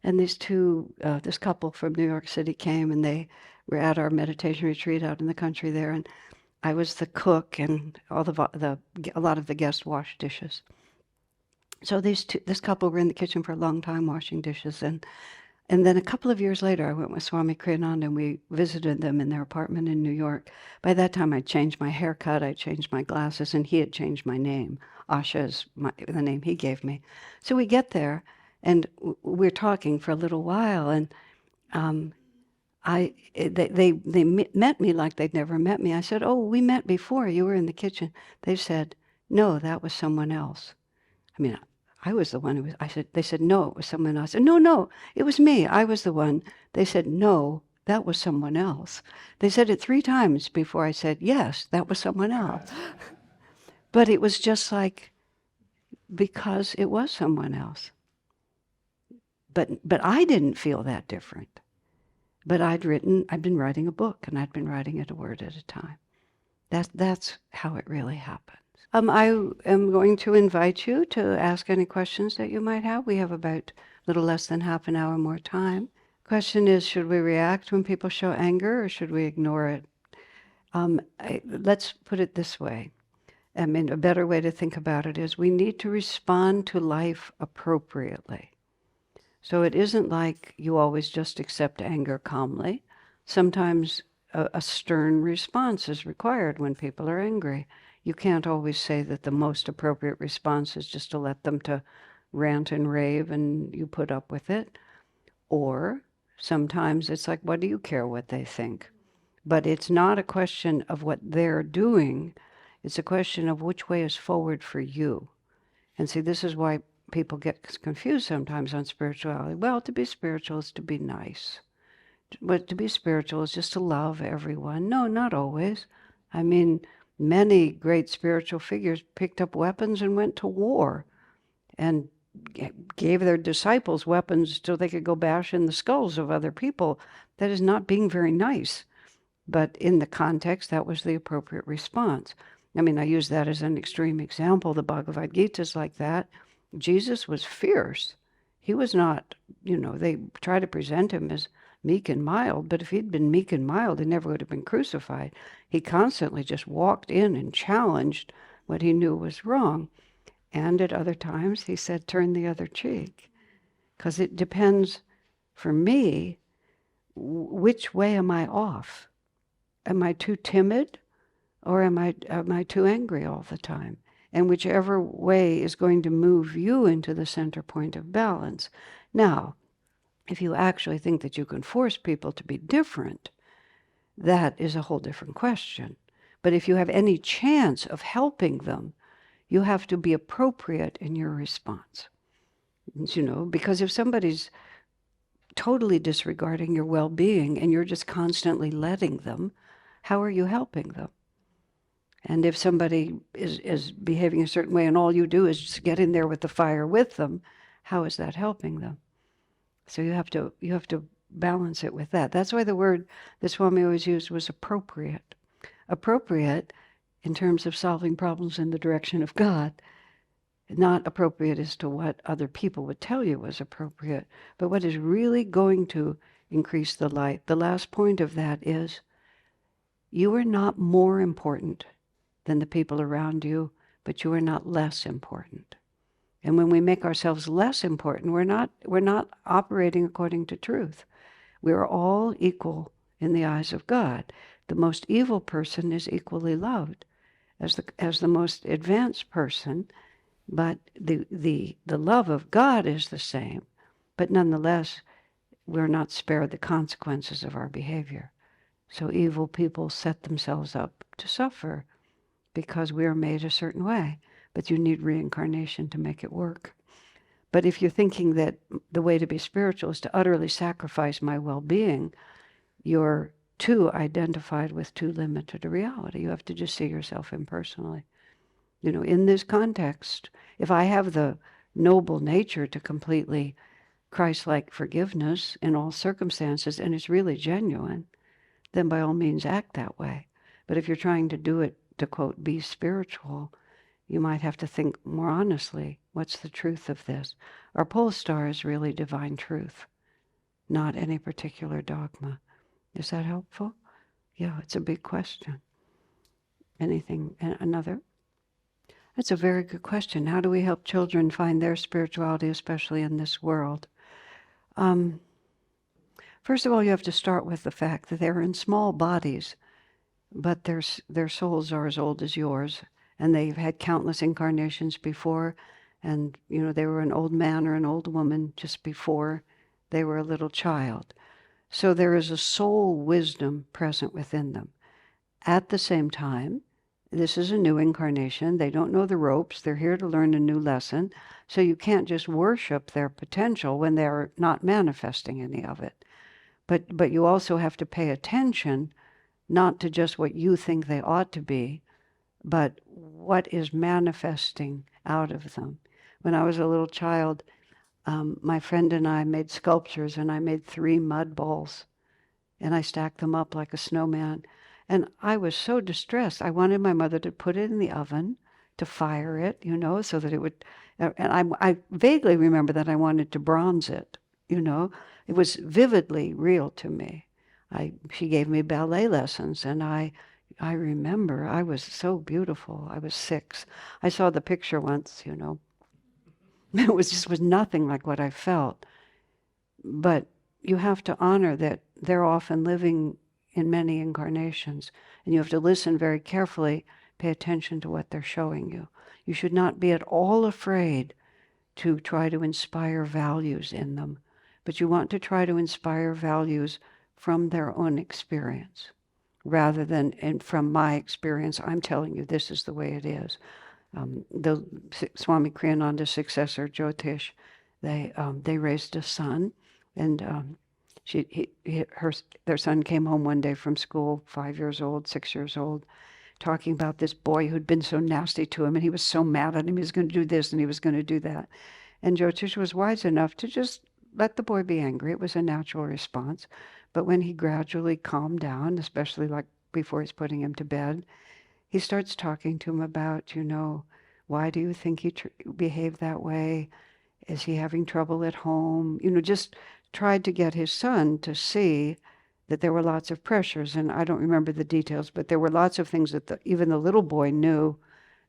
and this couple from New York City came, and they were at our meditation retreat out in the country there, and I was the cook, and a lot of the guests washed dishes. So this couple were in the kitchen for a long time washing dishes, and then a couple of years later, I went with Swami Kriyananda, and we visited them in their apartment in New York. By that time, I'd changed my haircut, I'd changed my glasses, and he had changed my name. Asha is the name he gave me. So we get there, and we're talking for a little while, and um, they met me like they'd never met me. I said, "Oh, we met before. You were in the kitchen." They said, "No, that was someone else." I mean, I was the one who was. I said. They said, "No, it was someone else." I said, "No, no, it was me. I was the one." They said, "No, that was someone else." They said it 3 times before I said, "Yes, that was someone else." But it was just like, because it was someone else. But I didn't feel that different. But I'd been writing a book, and I'd been writing it a word at a time. That's how it really happens. I am going to invite you to ask any questions that you might have. We have about a little less than half an hour more time. Question is, should we react when people show anger, or should we ignore it? Let's put it this way. I mean, a better way to think about it is we need to respond to life appropriately. So it isn't like you always just accept anger calmly. Sometimes a stern response is required when people are angry. You can't always say that the most appropriate response is just to let them to rant and rave and you put up with it. Or sometimes it's like, what do you care what they think? But it's not a question of what they're doing. It's a question of which way is forward for you. And see, this is why people get confused sometimes on spirituality. Well, to be spiritual is to be nice. But to be spiritual is just to love everyone. No, not always. I mean, many great spiritual figures picked up weapons and went to war and gave their disciples weapons so they could go bash in the skulls of other people. That is not being very nice. But in the context, that was the appropriate response. I mean, I use that as an extreme example. The Bhagavad Gita is like that. Jesus was fierce. He was not, they try to present him as meek and mild, but if he'd been meek and mild, he never would have been crucified. He constantly just walked in and challenged what he knew was wrong. And at other times, he said, turn the other cheek. Because it depends, for me, which way am I off? Am I too timid, or am I too angry all the time? And whichever way is going to move you into the center point of balance. Now, if you actually think that you can force people to be different, that is a whole different question. But if you have any chance of helping them, you have to be appropriate in your response. Because if somebody's totally disregarding your well-being and you're just constantly letting them, how are you helping them? And if somebody is behaving a certain way and all you do is just get in there with the fire with them, how is that helping them? So you have to balance it with that. That's why the word that Swami always used was appropriate. Appropriate in terms of solving problems in the direction of God, not appropriate as to what other people would tell you was appropriate, but what is really going to increase the light. The last point of that is you are not more important than the people around you, but you are not less important. And when we make ourselves less important, we're not operating according to truth. We are all equal in the eyes of God. The most evil person is equally loved as the most advanced person, but the love of God is the same. But nonetheless, we're not spared the consequences of our behavior. So evil people set themselves up to suffer because we are made a certain way, but you need reincarnation to make it work. But if you're thinking that the way to be spiritual is to utterly sacrifice my well-being, you're too identified with too limited a reality. You have to just see yourself impersonally. In this context, if I have the noble nature to completely Christ-like forgiveness in all circumstances, and it's really genuine, then by all means act that way. But if you're trying to do it to, quote, be spiritual, you might have to think more honestly, what's the truth of this? Our pole star is really divine truth, not any particular dogma. Is that helpful? Yeah, it's a big question. Anything, another? That's a very good question. How do we help children find their spirituality, especially in this world? First of all, you have to start with the fact that they're in small bodies, but their souls are as old as yours, and they've had countless incarnations before, and they were an old man or an old woman just before they were a little child. So there is a soul wisdom present within them. At the same time, this is a new incarnation. They don't know the ropes. They're here to learn a new lesson. So you can't just worship their potential when they're not manifesting any of it. But you also have to pay attention not to just what you think they ought to be, but what is manifesting out of them. When I was a little child, my friend and I made sculptures, and I made 3 mud balls, and I stacked them up like a snowman. And I was so distressed. I wanted my mother to put it in the oven, to fire it, so that it would. And I vaguely remember that I wanted to bronze it. It was vividly real to me. She gave me ballet lessons, and I remember I was so beautiful. I was 6. I saw the picture once. It was nothing like what I felt. But you have to honor that they're often living in many incarnations, and you have to listen very carefully, pay attention to what they're showing you. You should not be at all afraid to try to inspire values in them, but you want to try to inspire values from their own experience, rather than, and from my experience, I'm telling you this is the way it is. The Swami Kriyananda's successor, Jyotish, they raised a son, and their son came home one day from school, 5 years old, 6 years old, talking about this boy who'd been so nasty to him, and he was so mad at him. He was going to do this and he was going to do that. And Jyotish was wise enough to just let the boy be angry. It was a natural response. But when he gradually calmed down, especially like before he's putting him to bed, he starts talking to him about, why do you think he behaved that way? Is he having trouble at home? Just tried to get his son to see that there were lots of pressures. And I don't remember the details, but there were lots of things that even the little boy knew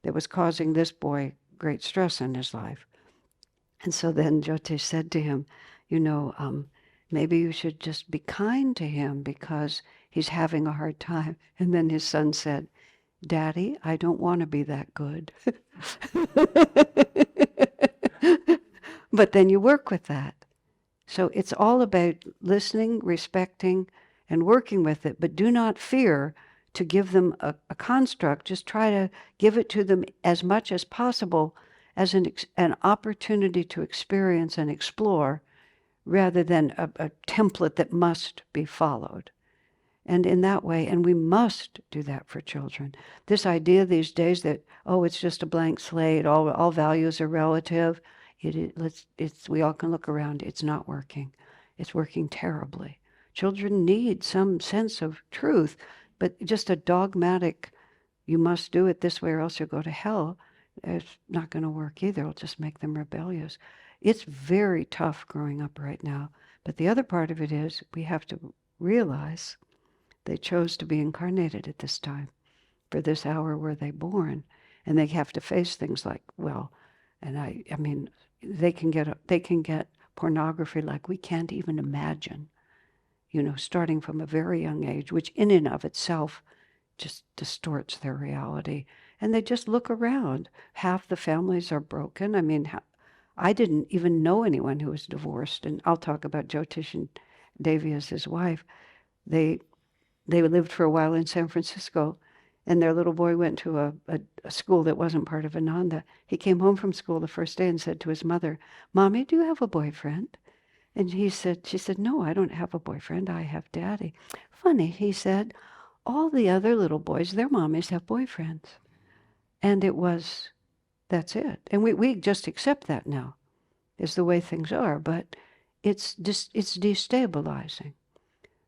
that was causing this boy great stress in his life. And so then Jyotish said to him, maybe you should just be kind to him because he's having a hard time. And then his son said, Daddy, I don't want to be that good. But then you work with that. So it's all about listening, respecting, and working with it. But do not fear to give them a construct. Just try to give it to them as much as possible as an opportunity to experience and explore, rather than a template that must be followed. And in that way, and we must do that for children. This idea these days that, it's just a blank slate, all values are relative, we all can look around, it's not working. It's working terribly. Children need some sense of truth, but just a dogmatic, you must do it this way or else you'll go to hell, it's not going to work either. It'll just make them rebellious. It's very tough growing up right now. But the other part of it is we have to realize they chose to be incarnated at this time. For this hour were they born. And they have to face things like, and I mean, they can get pornography like we can't even imagine, starting from a very young age, which in and of itself just distorts their reality. And they just look around. Half the families are broken. I mean, I didn't even know anyone who was divorced. And I'll talk about Jyotish and Devi as his wife. They lived for a while in San Francisco, and their little boy went to a school that wasn't part of Ananda. He came home from school the first day and said to his mother, Mommy, do you have a boyfriend? And she said, no, I don't have a boyfriend. I have Daddy. Funny, he said, all the other little boys, their mommies have boyfriends. And that's it. And we just accept that now, is the way things are, but it's destabilizing.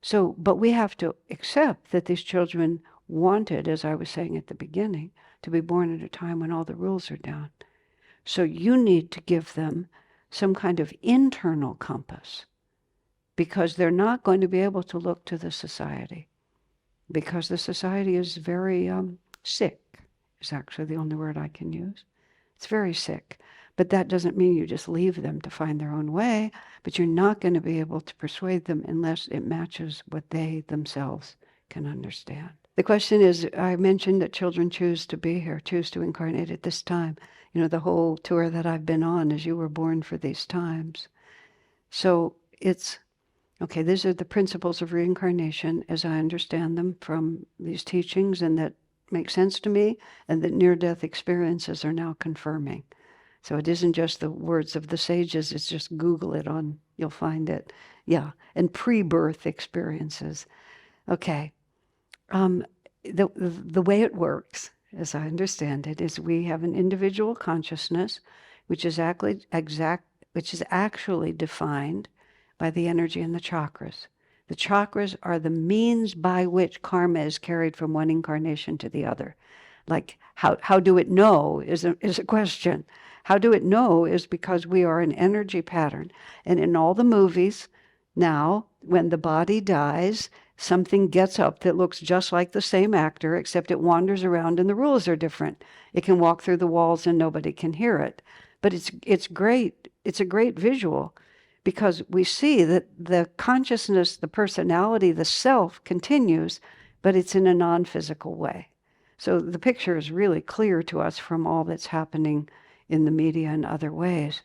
So, but we have to accept that these children wanted, as I was saying at the beginning, to be born at a time when all the rules are down. So you need to give them some kind of internal compass, because they're not going to be able to look to the society, because the society is very sick, is actually the only word I can use. It's very sick. But that doesn't mean you just leave them to find their own way, but you're not going to be able to persuade them unless it matches what they themselves can understand. The question is, I mentioned that children choose to be here, choose to incarnate at this time. The whole tour that I've been on is you were born for these times. So it's Okay, these are the principles of reincarnation as I understand them from these teachings, and that make sense to me, and that near-death experiences are now confirming. So it isn't just the words of the sages, it's just Google it on, you'll find it. Yeah, and pre-birth experiences. Okay, um, the way it works, as I understand it, is we have an individual consciousness, which is which is actually defined by the energy in the chakras. The chakras are the means by which karma is carried from one incarnation to the other. Like, how do it know is a question. How do it know is because we are an energy pattern. And in all the movies now, when the body dies, something gets up that looks just like the same actor, except it wanders around and the rules are different. It can walk through the walls and nobody can hear it. But it's great. It's a great visual because we see that the consciousness, the personality, the self continues, but it's in a non-physical way. So the picture is really clear to us from all that's happening in the media and other ways.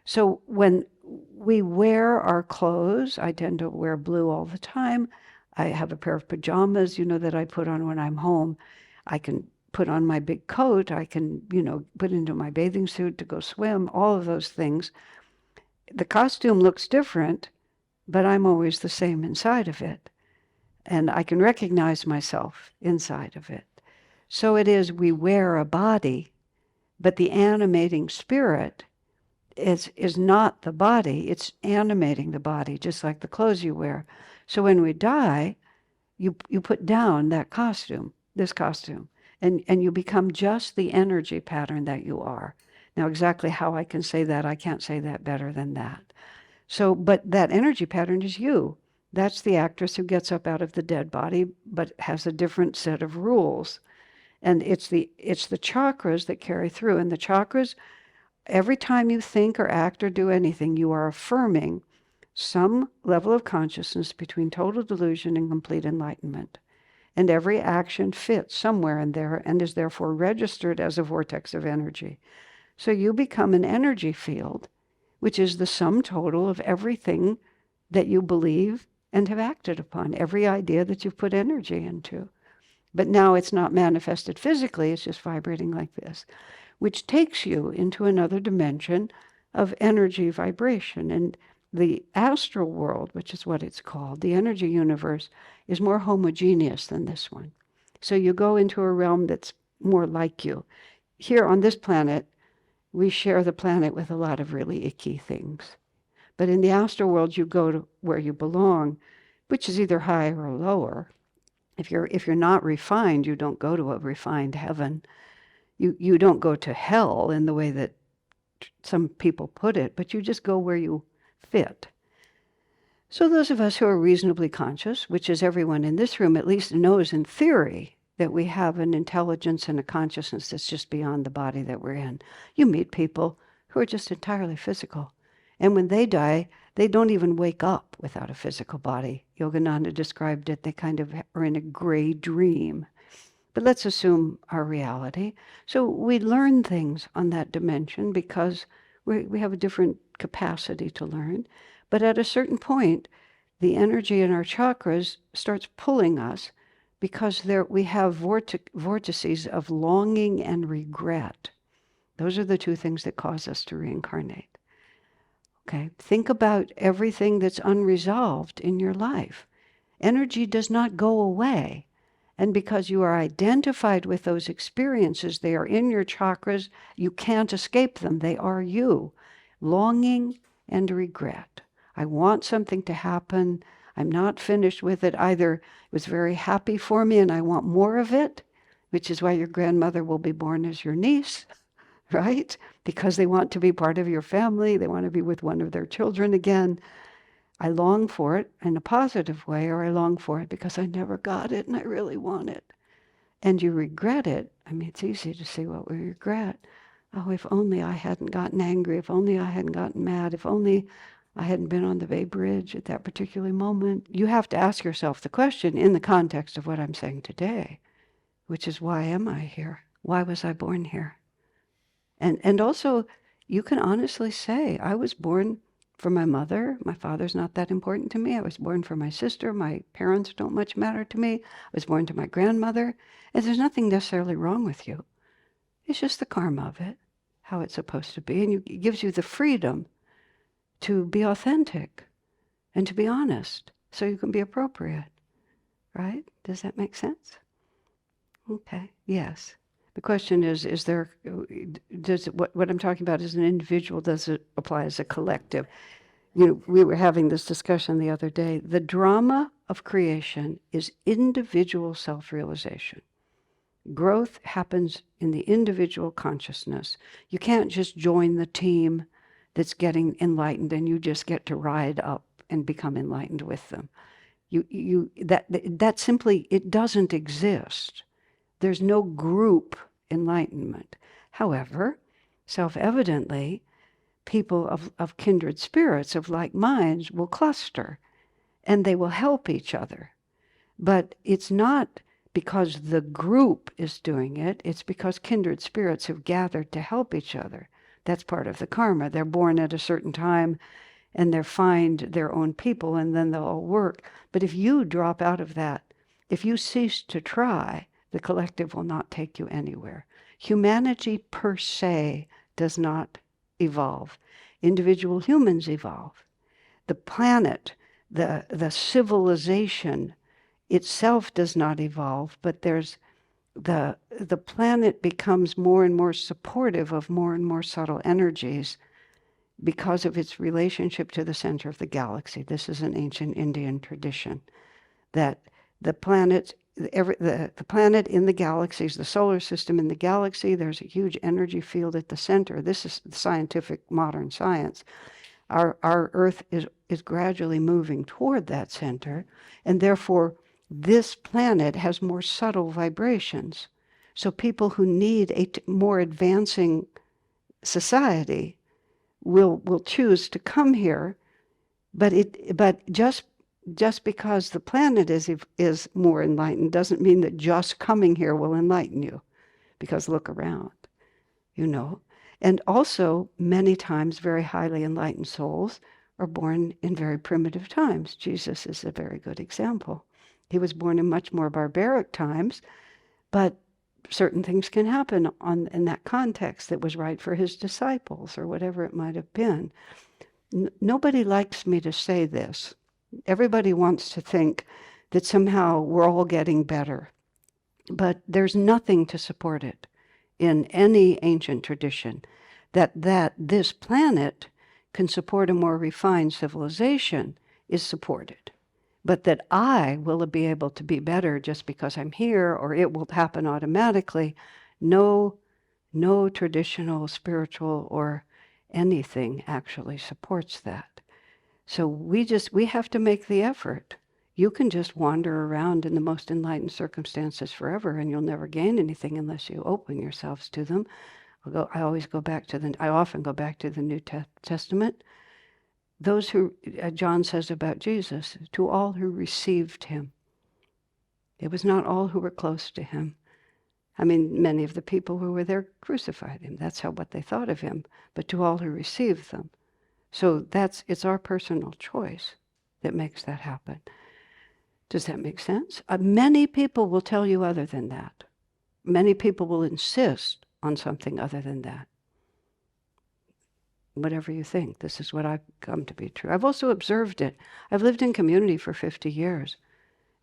So when we wear our clothes, I tend to wear blue all the time. I have a pair of pajamas, that I put on when I'm home. I can put on my big coat. I can, put into my bathing suit to go swim, all of those things. The costume looks different, but I'm always the same inside of it. And I can recognize myself inside of it. So it is we wear a body, but the animating spirit is not the body, it's animating the body, just like the clothes you wear. So when we die, you put down that costume, this costume, and you become just the energy pattern that you are. Now, exactly how I can say that, I can't say that better than that. So, but that energy pattern is you. That's the actress who gets up out of the dead body, but has a different set of rules. And it's the chakras that carry through. And the chakras, every time you think or act or do anything, you are affirming some level of consciousness between total delusion and complete enlightenment. And every action fits somewhere in there and is therefore registered as a vortex of energy. So you become an energy field, which is the sum total of everything that you believe and have acted upon, every idea that you've put energy into. But now it's not manifested physically, it's just vibrating like this, which takes you into another dimension of energy vibration. And the astral world, which is what it's called, the energy universe, is more homogeneous than this one. So you go into a realm that's more like you. Here on this planet, we share the planet with a lot of really icky things. But in the astral world, you go to where you belong, which is either higher or lower. If you're not refined, you don't go to a refined heaven. You don't go to hell in the way that some people put it, but you just go where you fit. So those of us who are reasonably conscious, which is everyone in this room at least knows in theory that we have an intelligence and a consciousness that's just beyond the body that we're in. You meet people who are just entirely physical. And when they die, they don't even wake up without a physical body. Yogananda described it, they kind of are in a gray dream. But let's assume our reality. So we learn things on that dimension because we have a different capacity to learn. But at a certain point, the energy in our chakras starts pulling us because we have vortices of longing and regret. Those are the two things that cause us to reincarnate. Okay, think about everything that's unresolved in your life. Energy does not go away. And because you are identified with those experiences, they are in your chakras, you can't escape them. They are you. Longing and regret. I want something to happen. I'm not finished with it. Either it was very happy for me and I want more of it, which is why your grandmother will be born as your niece, right? Because they want to be part of your family. They want to be with one of their children again. I long for it in a positive way, or I long for it because I never got it and I really want it. And you regret it. I mean, it's easy to say what we regret. Oh, if only I hadn't gotten angry, if only I hadn't gotten mad, if only I hadn't been on the Bay Bridge at that particular moment. You have to ask yourself the question in the context of what I'm saying today, which is, why am I here? Why was I born here? And also, you can honestly say, I was born for my mother. My father's not that important to me. I was born for my sister. My parents don't much matter to me. I was born to my grandmother. And there's nothing necessarily wrong with you. It's just the karma of it, how it's supposed to be. And it gives you the freedom to be authentic and to be honest so you can be appropriate. Right? Does that make sense? Okay. Yes. The question is there, does it, what I'm talking about as an individual, does it apply as a collective? You know, we were having this discussion the other day. The drama of creation is individual self-realization. Growth happens in the individual consciousness. You can't just join the team that's getting enlightened and you just get to ride up and become enlightened with them. That simply, it doesn't exist. There's no group enlightenment. However, self-evidently, people of kindred spirits, of like minds, will cluster and they will help each other. But it's not because the group is doing it, it's because kindred spirits have gathered to help each other. That's part of the karma. They're born at a certain time and they find their own people and then they'll all work. But if you drop out of that, if you cease to try, the collective will not take you anywhere. Humanity per se does not evolve. Individual humans evolve. The planet, the civilization itself does not evolve, but there's the planet becomes more and more supportive of more and more subtle energies because of its relationship to the center of the galaxy. This is an ancient Indian tradition, that the planet, the planet in the galaxies, the solar system in the galaxy, there's a huge energy field at the center. This is scientific modern science. Our Earth is gradually moving toward that center, and therefore this planet has more subtle vibrations. So people who need a more advancing society will choose to come here, but just because the planet is more enlightened doesn't mean that just coming here will enlighten you, because look around, you know. And also, many times, very highly enlightened souls are born in very primitive times. Jesus is a very good example. He was born in much more barbaric times, but certain things can happen in that context that was right for his disciples or whatever it might have been. Nobody likes me to say this. Everybody wants to think that somehow we're all getting better, but there's nothing to support it in any ancient tradition that this planet can support a more refined civilization is supported. But that I will be able to be better just because I'm here, or it will happen automatically. No traditional, spiritual, or anything actually supports that. So we have to make the effort. You can just wander around in the most enlightened circumstances forever, and you'll never gain anything unless you open yourselves to them. I often go back to the New Testament. Those who, John says about Jesus, to all who received him. It was not all who were close to him. I mean, many of the people who were there crucified him. That's what they thought of him. But to all who received them. So it's our personal choice that makes that happen. Does that make sense? Many people will tell you other than that. Many people will insist on something other than that. Whatever you think, this is what I've come to be true. I've also observed it. I've lived in community for 50 years.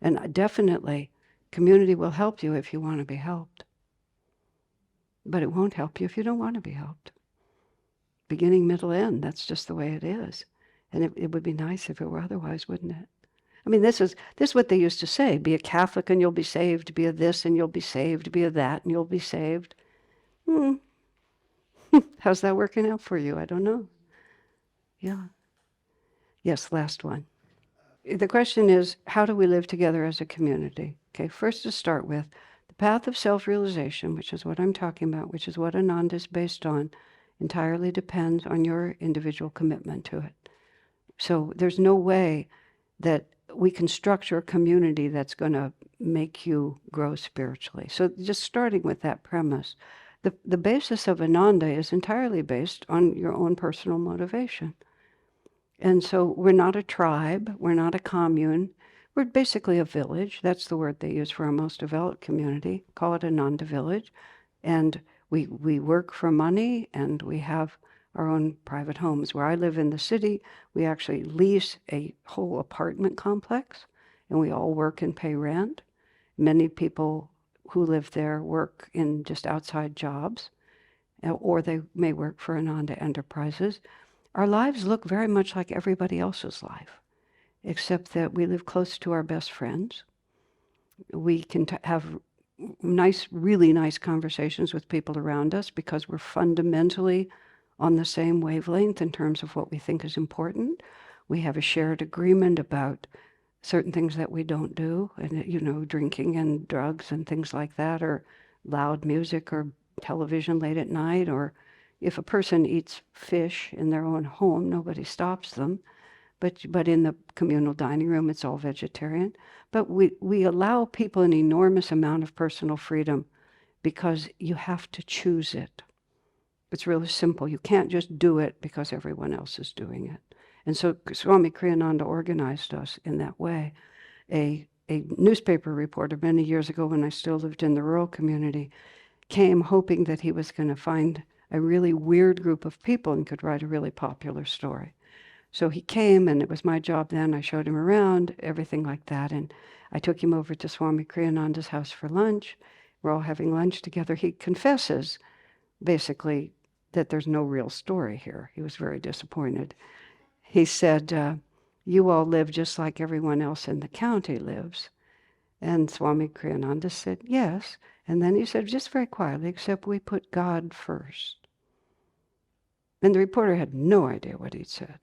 And definitely, community will help you if you want to be helped. But it won't help you if you don't want to be helped. Beginning, middle, end, that's just the way it is. And it would be nice if it were otherwise, wouldn't it? I mean, this is what they used to say. Be a Catholic and you'll be saved. Be a this and you'll be saved. Be a that and you'll be saved. How's that working out for you? I don't know. Yeah. Yes, last one. The question is, how do we live together as a community? Okay, first to start with, the path of self-realization, which is what I'm talking about, which is what Ananda is based on, entirely depends on your individual commitment to it. So there's no way that we can structure a community that's going to make you grow spiritually. So just starting with that premise, the basis of Ananda is entirely based on your own personal motivation. And so we're not a tribe, we're not a commune, we're basically a village. That's the word they use for our most developed community. Call it a Nanda village. And we work for money, and we have our own private homes. Where I live in the city, we actually lease a whole apartment complex, and we all work and pay rent. Many people who live there work in just outside jobs, or they may work for Ananda Enterprises. Our lives look very much like everybody else's life, except that we live close to our best friends. We can have nice, really nice conversations with people around us because we're fundamentally on the same wavelength in terms of what we think is important. We have a shared agreement about certain things that we don't do, and drinking and drugs and things like that, or loud music or television late at night, or if a person eats fish in their own home, nobody stops them. But in the communal dining room, it's all vegetarian. But we allow people an enormous amount of personal freedom because you have to choose it. It's really simple. You can't just do it because everyone else is doing it. And so Swami Kriyananda organized us in that way. A newspaper reporter many years ago, when I still lived in the rural community, came hoping that he was going to find a really weird group of people and could write a really popular story. So he came, and it was my job then. I showed him around, everything like that. And I took him over to Swami Kriyananda's house for lunch. We're all having lunch together. He confesses, basically, that there's no real story here. He was very disappointed. He said, you all live just like everyone else in the county lives. And Swami Kriyananda said, yes. And then he said, just very quietly, except we put God first. And the reporter had no idea what he'd said.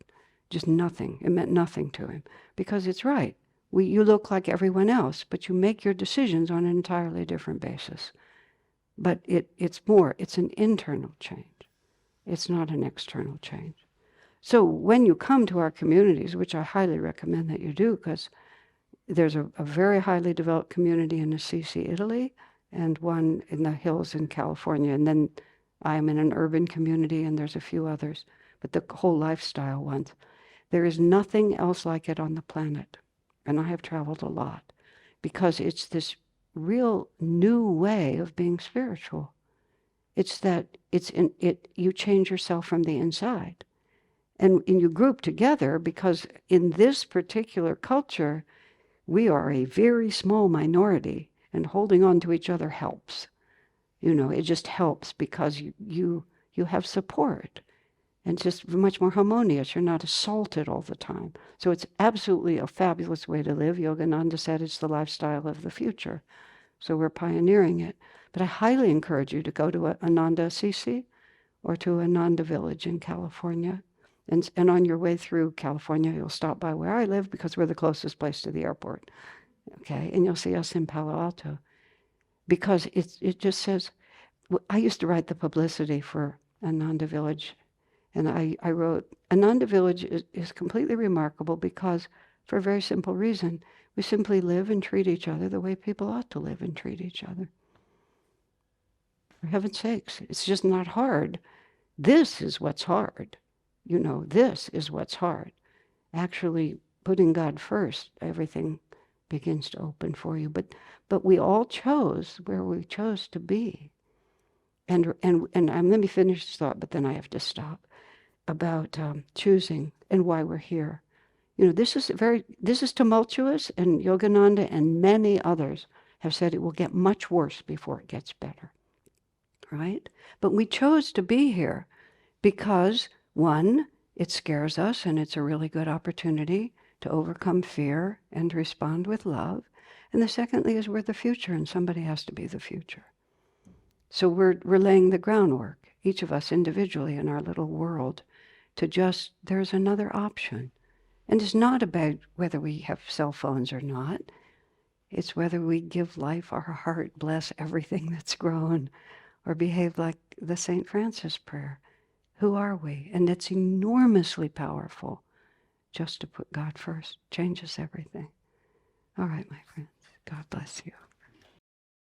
Just nothing. It meant nothing to him. Because it's right. You look like everyone else, but you make your decisions on an entirely different basis. But it's an internal change. It's not an external change. So when you come to our communities, which I highly recommend that you do, because there's a very highly developed community in Assisi, Italy, and one in the hills in California. And then I'm in an urban community, and there's a few others, but the whole lifestyle ones. There is nothing else like it on the planet. And I have traveled a lot because it's this real new way of being spiritual. It's that you change yourself from the inside. And you group together because in this particular culture, we are a very small minority, and holding on to each other helps. It just helps because you have support. And it's just much more harmonious. You're not assaulted all the time. So it's absolutely a fabulous way to live. Yogananda said it's the lifestyle of the future. So we're pioneering it. But I highly encourage you to go to Ananda Assisi or to Ananda Village in California. And on your way through California, you'll stop by where I live because we're the closest place to the airport. Okay? And you'll see us in Palo Alto. Because it just says, I used to write the publicity for Ananda Village. And I wrote, Ananda Village is completely remarkable because, for a very simple reason, we simply live and treat each other the way people ought to live and treat each other. For heaven's sakes, it's just not hard. This is what's hard. This is what's hard. Actually putting God first, everything begins to open for you. But we all chose where we chose to be. And let me finish this thought, but then I have to stop. About choosing and why we're here. This is tumultuous, and Yogananda and many others have said it will get much worse before it gets better, right? But we chose to be here because, one, it scares us, and it's a really good opportunity to overcome fear and respond with love. And the secondly is we're the future, and somebody has to be the future. So we're laying the groundwork, each of us individually in our little world, there's another option. And it's not about whether we have cell phones or not. It's whether we give life our heart, bless everything that's grown, or behave like the St. Francis prayer. Who are we? And it's enormously powerful just to put God first. Changes everything. All right, my friends. God bless you.